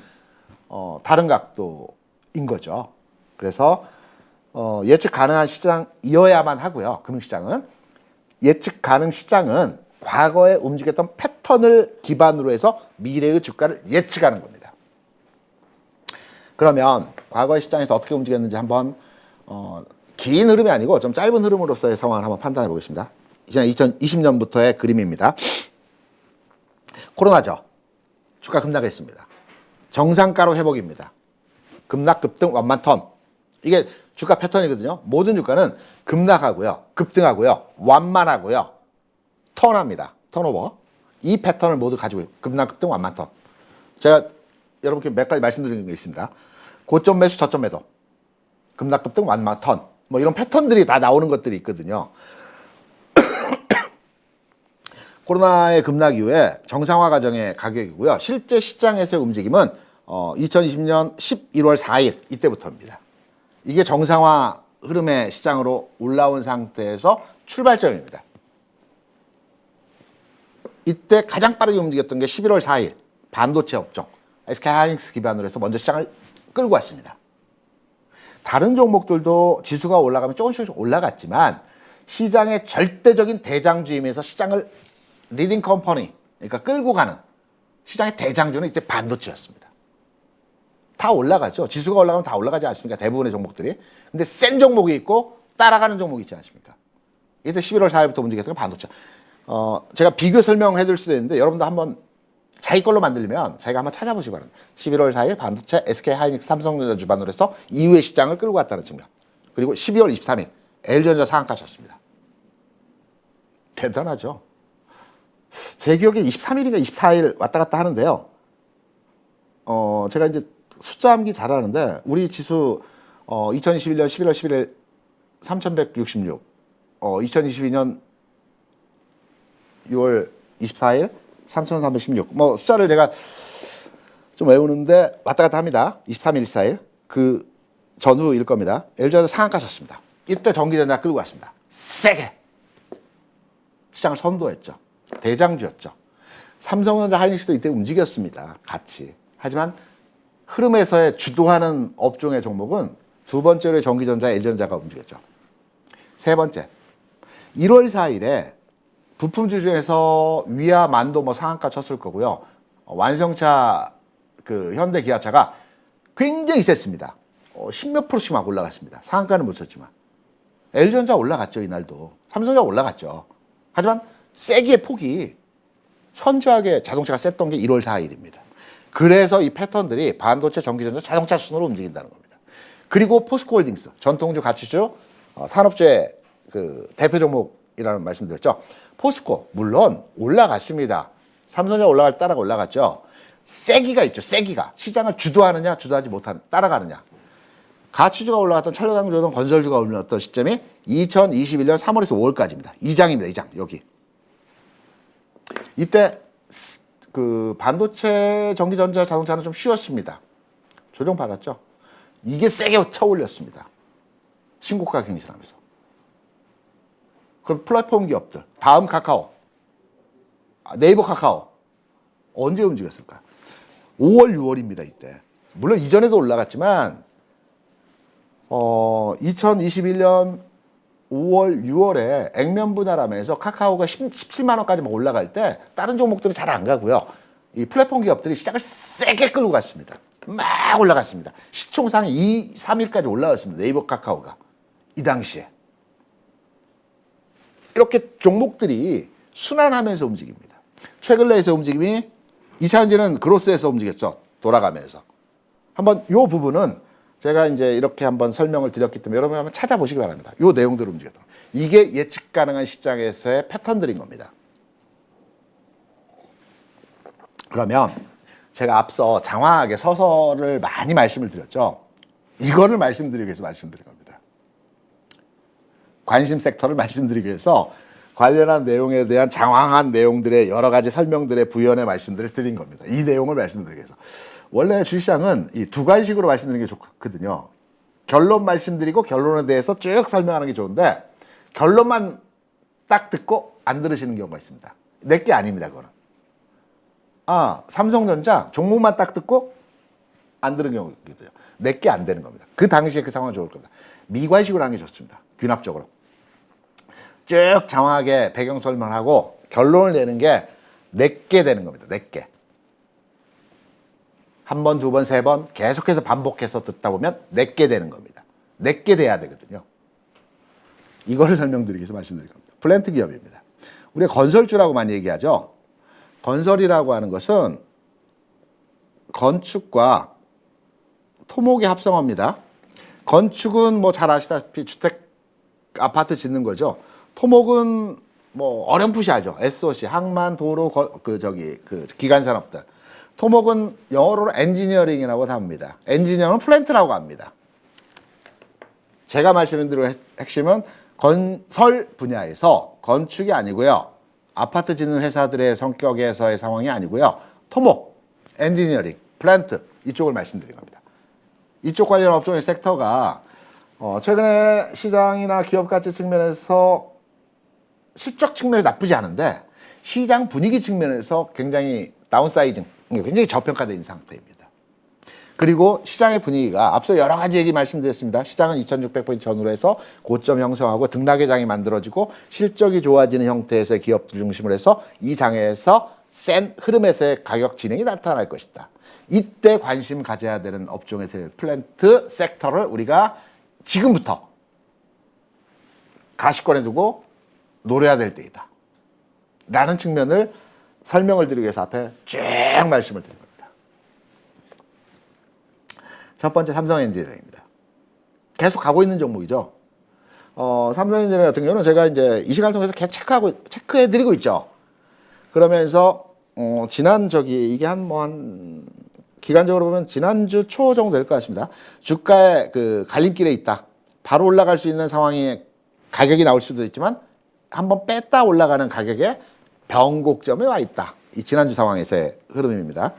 다른 각도인 거죠. 그래서 예측 가능한 시장이어야만 하고요. 금융시장은 예측 가능 시장은 과거에 움직였던 패턴을 기반으로 해서 미래의 주가를 예측하는 겁니다. 그러면 과거의 시장에서 어떻게 움직였는지 한번 긴 흐름이 아니고 좀 짧은 흐름으로서의 상황을 한번 판단해 보겠습니다. 2020년부터의 그림입니다. 코로나죠. 주가 급락했습니다. 정상가로 회복입니다. 급락, 급등, 완만턴. 이게 주가 패턴이거든요. 모든 주가는 급락하고요, 급등하고요, 완만하고요, 턴합니다. 턴오버. 이 패턴을 모두 가지고 있고 급락, 급등, 완만턴. 제가 여러분께 몇 가지 말씀드리는 게 있습니다. 고점 매수, 저점 매도, 급락, 급등, 완만턴. 이런 패턴들이 다 나오는 것들이 있거든요. 코로나의 급락 이후에 정상화 과정의 가격이고요. 실제 시장에서의 움직임은 2020년 11월 4일 이때부터입니다. 이게 정상화 흐름의 시장으로 올라온 상태에서 출발점입니다. 이때 가장 빠르게 움직였던 게 11월 4일 반도체 업종 SK하이닉스 기반으로 해서 먼저 시장을 끌고 왔습니다. 다른 종목들도 지수가 올라가면 조금씩 올라갔지만 시장의 절대적인 대장주이면서 시장을 리딩 컴퍼니, 그러니까 끌고 가는 시장의 대장주는 이제 반도체였습니다. 다 올라가죠. 지수가 올라가면 다 올라가지 않습니까? 대부분의 종목들이. 근데 센 종목이 있고 따라가는 종목이 있지 않습니까? 이때 11월 4일부터 움직였던 건 반도체. 제가 비교 설명해 드릴 수도 있는데 여러분도 한번 자기 걸로 만들려면 자기가 한번 찾아보시기 바랍니다. 11월 4일 반도체 SK하이닉스 삼성전자 주반으로 해서 이후의 시장을 끌고 갔다는 측면. 그리고 12월 23일 LG전자 상한가 쳤습니다. 대단하죠. 제 기억에 23일인가 24일 왔다 갔다 하는데요. 제가 이제 숫자 암기 잘하는데 우리 지수 2021년 11월 11일 3166, 2022년 6월 24일 3316. 숫자를 제가 좀 외우는데 왔다 갔다 합니다. 23일, 24일. 그 전후일 겁니다. LG전자 상한가 쳤습니다. 이때 전기전자 끌고 왔습니다. 세게. 시장을 선도했죠. 대장주였죠. 삼성전자, 하이닉스도 이때 움직였습니다. 같이. 하지만 흐름에서의 주도하는 업종의 종목은 두 번째로 전기전자, LG전자가 움직였죠. 세 번째, 1월 4일에 부품주 중에서 위아, 만도 뭐 상한가 쳤을 거고요. 완성차, 그 현대 기아차가 굉장히 셌습니다. 10몇 프로씩 막 올라갔습니다. 상한가는 못 쳤지만. LG전자 올라갔죠, 이날도. 삼성전자 올라갔죠. 하지만 세기의 폭이 현저하게 자동차가 셌던 게 1월 4일입니다. 그래서 이 패턴들이 반도체, 전기전자, 자동차 순으로 움직인다는 겁니다. 그리고 포스코홀딩스, 전통주, 가치주, 산업주의 그 대표 종목이라는 말씀드렸죠. 포스코, 물론 올라갔습니다. 삼성전자 올라갈 때 따라가 올라갔죠. 세기가 있죠, 세기가. 시장을 주도하느냐, 주도하지 못하는, 따라가느냐. 가치주가 올라갔던, 천연강조든 건설주가 올랐던 시점이 2021년 3월에서 5월까지입니다. 2장입니다, 2장. 여기. 이때 그 반도체, 전기전자, 자동차는 좀 쉬었습니다. 조정받았죠. 이게 세게 쳐올렸습니다. 신고가 갱신하면서. 그럼 플랫폼 기업들, 다음 카카오, 네이버 카카오 언제 움직였을까요? 5월, 6월입니다. 이때. 물론 이전에도 올라갔지만 2021년 5월, 6월에 액면 분할하면서 카카오가 17만 원까지 막 올라갈 때 다른 종목들은 잘 안 가고요. 이 플랫폼 기업들이 시장을 세게 끌고 갔습니다. 막 올라갔습니다. 시총상이 2, 3일까지 올라갔습니다. 네이버 카카오가. 이 당시에. 이렇게 종목들이 순환하면서 움직입니다. 최근 내에서 움직임이 2차 전지는 그로스에서 움직였죠. 돌아가면서. 한번 이 부분은 제가 이제 이렇게 한번 설명을 드렸기 때문에 여러분 한번 찾아보시기 바랍니다. 이 내용들을 움직였다. 이게 예측 가능한 시장에서의 패턴들인 겁니다. 그러면 제가 앞서 장황하게 서서를 많이 말씀을 드렸죠. 이거를 말씀드리기 위해서 말씀드린 겁니다. 관심 섹터를 말씀드리기 위해서 관련한 내용에 대한 장황한 내용들의 여러 가지 설명들의 부연의 말씀들을 드린 겁니다. 이 내용을 말씀드리기 위해서. 원래 주식시장은 이 두 가지식으로 말씀드리는 게 좋거든요. 결론 말씀드리고 결론에 대해서 쭉 설명하는 게 좋은데 결론만 딱 듣고 안 들으시는 경우가 있습니다. 내게 아닙니다, 그거는. 삼성전자 종목만 딱 듣고 안 들은 경우가 있거든요. 내게 안 되는 겁니다. 그 당시에 그 상황은 좋을 겁니다. 미관식으로 하는 게 좋습니다. 균합적으로. 쭉 장황하게 배경 설명하고 결론을 내는 게 내게 되는 겁니다. 내게. 한 번, 두 번, 세 번 계속해서 반복해서 듣다 보면 내게 되는 겁니다. 내게 돼야 되거든요. 이거를 설명드리기 위해서 말씀드릴 겁니다. 플랜트 기업입니다. 우리가 건설주라고 많이 얘기하죠. 건설이라고 하는 것은 건축과 토목의 합성어입니다. 건축은 뭐 잘 아시다시피 주택, 아파트 짓는 거죠. 토목은 뭐 어렴풋이 알죠. SOC, 항만, 도로, 기간산업들. 토목은 영어로는 엔지니어링이라고 합니다. 엔지니어는 플랜트라고 합니다. 제가 말씀드린 핵심은 건설 분야에서 건축이 아니고요. 아파트 짓는 회사들의 성격에서의 상황이 아니고요. 토목, 엔지니어링, 플랜트 이쪽을 말씀드린 겁니다. 이쪽 관련 업종의 섹터가 최근에 시장이나 기업 가치 측면에서 실적 측면에서 나쁘지 않은데 시장 분위기 측면에서 굉장히 다운사이징, 굉장히 저평가된 상태입니다. 그리고 시장의 분위기가 앞서 여러 가지 얘기 말씀드렸습니다. 시장은 2600포인트 전후로 해서 고점 형성하고 등락의 장이 만들어지고 실적이 좋아지는 형태에서의 기업들 중심으로 해서 이 장에서 센 흐름에서의 가격 진행이 나타날 것이다. 이때 관심 가져야 되는 업종에서의 플랜트 섹터를 우리가 지금부터 가시권에 두고 노려야 될 때이다. 라는 측면을 설명을 드리기 위해서 앞에 쭉 말씀을 드린 겁니다. 첫 번째 삼성 엔지니어링입니다. 계속 가고 있는 종목이죠. 삼성 엔지니어링 같은 경우는 제가 이제 이 시간을 통해서 계속 체크해 드리고 있죠. 그러면서 지난 이게 한 기간적으로 보면 지난주 초 정도 될 것 같습니다. 주가의 그 갈림길에 있다. 바로 올라갈 수 있는 상황이 가격이 나올 수도 있지만 한번 뺐다 올라가는 가격에 변곡점에 와 있다. 이 지난주 상황에서의 흐름입니다.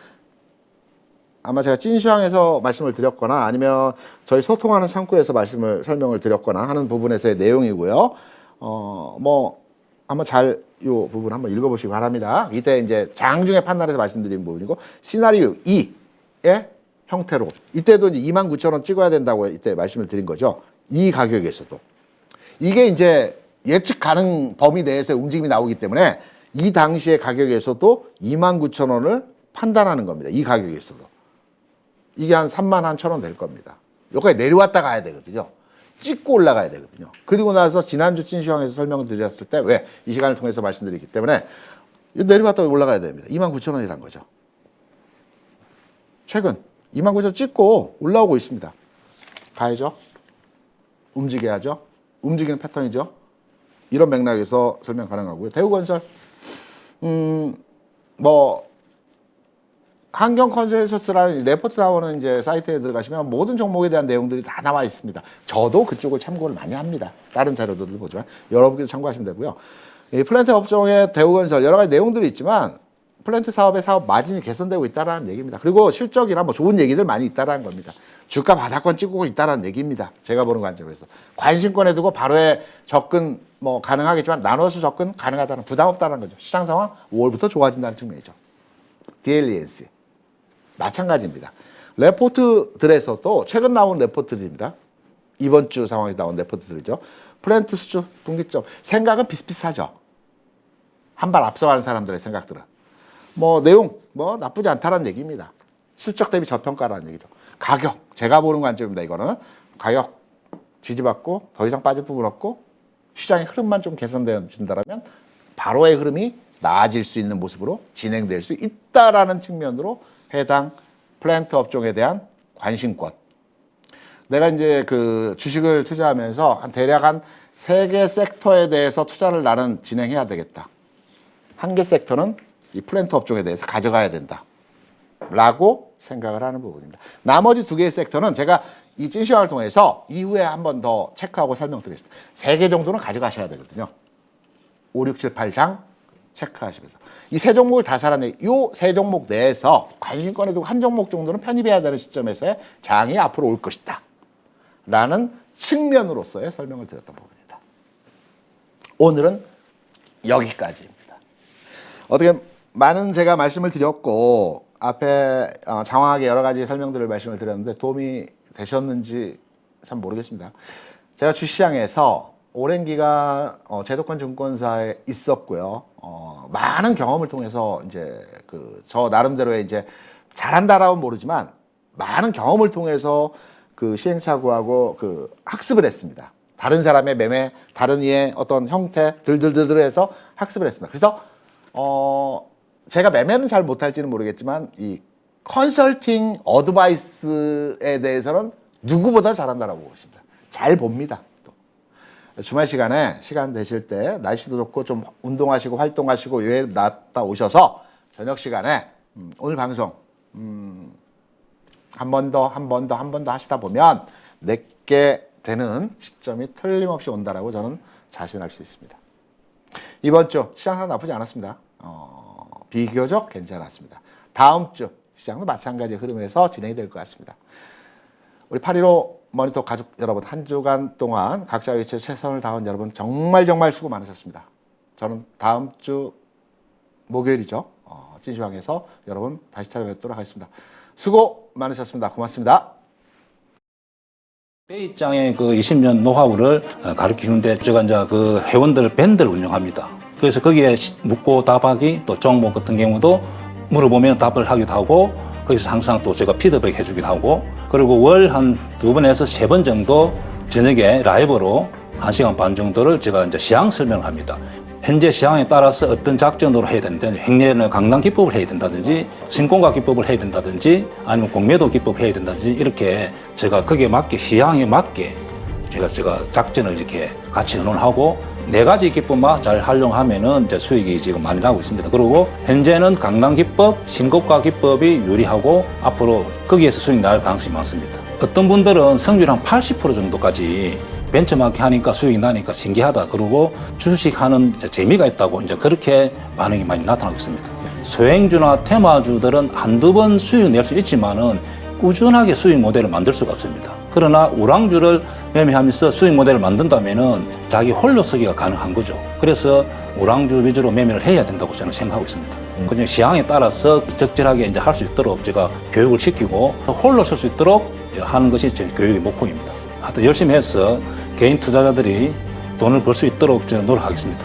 아마 제가 찐시황에서 말씀을 드렸거나 아니면 저희 소통하는 창구에서 설명을 드렸거나 하는 부분에서의 내용이고요. 한번 잘 요 부분 한번 읽어보시기 바랍니다. 이때 이제 장중에 판단해서 말씀드린 부분이고 시나리오 2의 형태로 이때도 이제 29,000원 찍어야 된다고 이때 말씀을 드린 거죠. 이 가격에서도 이게 이제 예측 가능 범위 내에서의 움직임이 나오기 때문에 이 당시의 가격에서도 29,000원을 판단하는 겁니다. 이 가격에서도 이게 한 31,000원 될 겁니다. 여기까지 내려왔다 가야 되거든요. 찍고 올라가야 되거든요. 그리고 나서 지난주 찐시황에서 설명을 드렸을 때 왜 이 시간을 통해서 말씀드리기 때문에 내려왔다 올라가야 됩니다. 29,000원이란 거죠. 최근 29,000원 찍고 올라오고 있습니다. 가야죠. 움직여야죠. 움직이는 패턴이죠. 이런 맥락에서 설명 가능하고요. 대우건설 뭐 환경 컨센서스라는 레포트 나오는 이제 사이트에 들어가시면 모든 종목에 대한 내용들이 다 나와 있습니다. 저도 그쪽을 참고를 많이 합니다. 다른 자료들도 보지만 여러분께서 참고하시면 되고요. 이 플랜트 업종의 대우건설 여러 가지 내용들이 있지만 플랜트 사업의 사업 마진이 개선되고 있다는 얘기입니다. 그리고 실적이나 뭐 좋은 얘기들 많이 있다는 겁니다. 주가 바닥권 찍고 있다는 얘기입니다. 제가 보는 관점에서 관심권에 두고 바로의 접근 뭐 가능하겠지만 나눠서 접근 가능하다는 부담 없다는 거죠. 시장 상황 5월부터 좋아진다는 측면이죠. DLENC 마찬가지입니다. 레포트들에서도 최근 나온 레포트들입니다. 이번 주 상황에서 나온 레포트들이죠. 플랜트 수주 분기점 생각은 비슷비슷하죠. 한 발 앞서가는 사람들의 생각들은 뭐 내용 뭐 나쁘지 않다는 얘기입니다. 실적 대비 저평가라는 얘기죠. 가격 제가 보는 관점입니다. 이거는 가격 지지받고 더 이상 빠질 부분 없고 시장의 흐름만 좀 개선되어진다면 바로의 흐름이 나아질 수 있는 모습으로 진행될 수 있다라는 측면으로 해당 플랜트 업종에 대한 관심권. 내가 이제 그 주식을 투자하면서 한 대략 한 3개 섹터에 대해서 투자를 나는 진행해야 되겠다. 한 개 섹터는 이 플랜트 업종에 대해서 가져가야 된다. 라고 생각을 하는 부분입니다. 나머지 2개의 섹터는 제가 이 찐시황을 통해서 이후에 한 번 더 체크하고 설명드리겠습니다. 3개 정도는 가져가셔야 되거든요. 5, 6, 7, 8장 체크하시면서 이 3종목을 다 살아내 이 3종목 내에서 관심권에 두고 한 종목 정도는 편입해야 되는 시점에서의 장이 앞으로 올 것이다 라는 측면으로서의 설명을 드렸던 부분입니다. 오늘은 여기까지입니다. 어떻게 많은 제가 말씀을 드렸고 앞에 장황하게 여러 가지 설명들을 말씀을 드렸는데 도움이 되셨는지 참 모르겠습니다. 제가 주시장에서 오랜 기간 제도권 증권사에 있었고요. 많은 경험을 통해서 이제 저 나름대로의 이제 잘한다라고는 모르지만 많은 경험을 통해서 그 시행착오하고 학습을 했습니다. 다른 사람의 매매, 다른 이의 어떤 형태 들들들해서 학습을 했습니다. 그래서 제가 매매는 잘 못할지는 모르겠지만 이 컨설팅 어드바이스에 대해서는 누구보다 잘한다라고 보고 있습니다. 잘 봅니다. 주말 시간에 시간 되실 때 날씨도 좋고 좀 운동하시고 활동하시고 여행 나갔다 오셔서 저녁 시간에 오늘 방송 한 번 더 하시다 보면 내게 되는 시점이 틀림없이 온다라고 저는 자신할 수 있습니다. 이번 주 시장 나쁘지 않았습니다. 비교적 괜찮았습니다. 다음 주 시장도 마찬가지 흐름에서 진행이 될 것 같습니다. 우리 8.15 모니터 가족 여러분 한 주간 동안 각자 위치에 최선을 다한 여러분 정말 수고 많으셨습니다. 저는 다음 주 목요일이죠. 찐시황에서 여러분 다시 찾아뵙도록 하겠습니다. 수고 많으셨습니다. 고맙습니다. 베이장의 20년 노하우를 가르치는데 제가 이제 회원들 밴드를 운영합니다. 그래서 거기에 묻고 답하기 또 종목 같은 경우도 물어보면 답을 하기도 하고 거기서 항상 또 제가 피드백 해주기도 하고 그리고 월 한 2번에서 3번 정도 저녁에 라이브로 1시간 반 정도를 제가 이제 시황 설명을 합니다. 현재 시황에 따라서 어떤 작전으로 해야 되는지 횡례는 강당 기법을 해야 된다든지 신공각 기법을 해야 된다든지 아니면 공매도 기법을 해야 된다든지 이렇게 제가 거기에 맞게 시황에 맞게 제가 작전을 이렇게 같이 의논하고 4가지 기법만 잘 활용하면은 이제 수익이 지금 많이 나고 있습니다. 그리고 현재는 강당 기법, 신고가 기법이 유리하고 앞으로 거기에서 수익 날 가능성이 많습니다. 어떤 분들은 성률 한 80% 정도까지 벤처마킹 하니까 수익이 나니까 신기하다. 그리고 주식하는 재미가 있다고 이제 그렇게 반응이 많이 나타나고 있습니다. 소행주나 테마주들은 한두 번 수익 낼 수 있지만은 꾸준하게 수익 모델을 만들 수가 없습니다. 그러나 우량주를 매매하면서 수익 모델을 만든다면은 자기 홀로 서기가 가능한 거죠. 그래서 우량주 위주로 매매를 해야 된다고 저는 생각하고 있습니다. 그냥 시황에 따라서 적절하게 이제 할 수 있도록 제가 교육을 시키고 홀로 설 수 있도록 하는 것이 제 교육의 목표입니다. 하여튼 열심히 해서 개인 투자자들이 돈을 벌 수 있도록 제가 노력하겠습니다.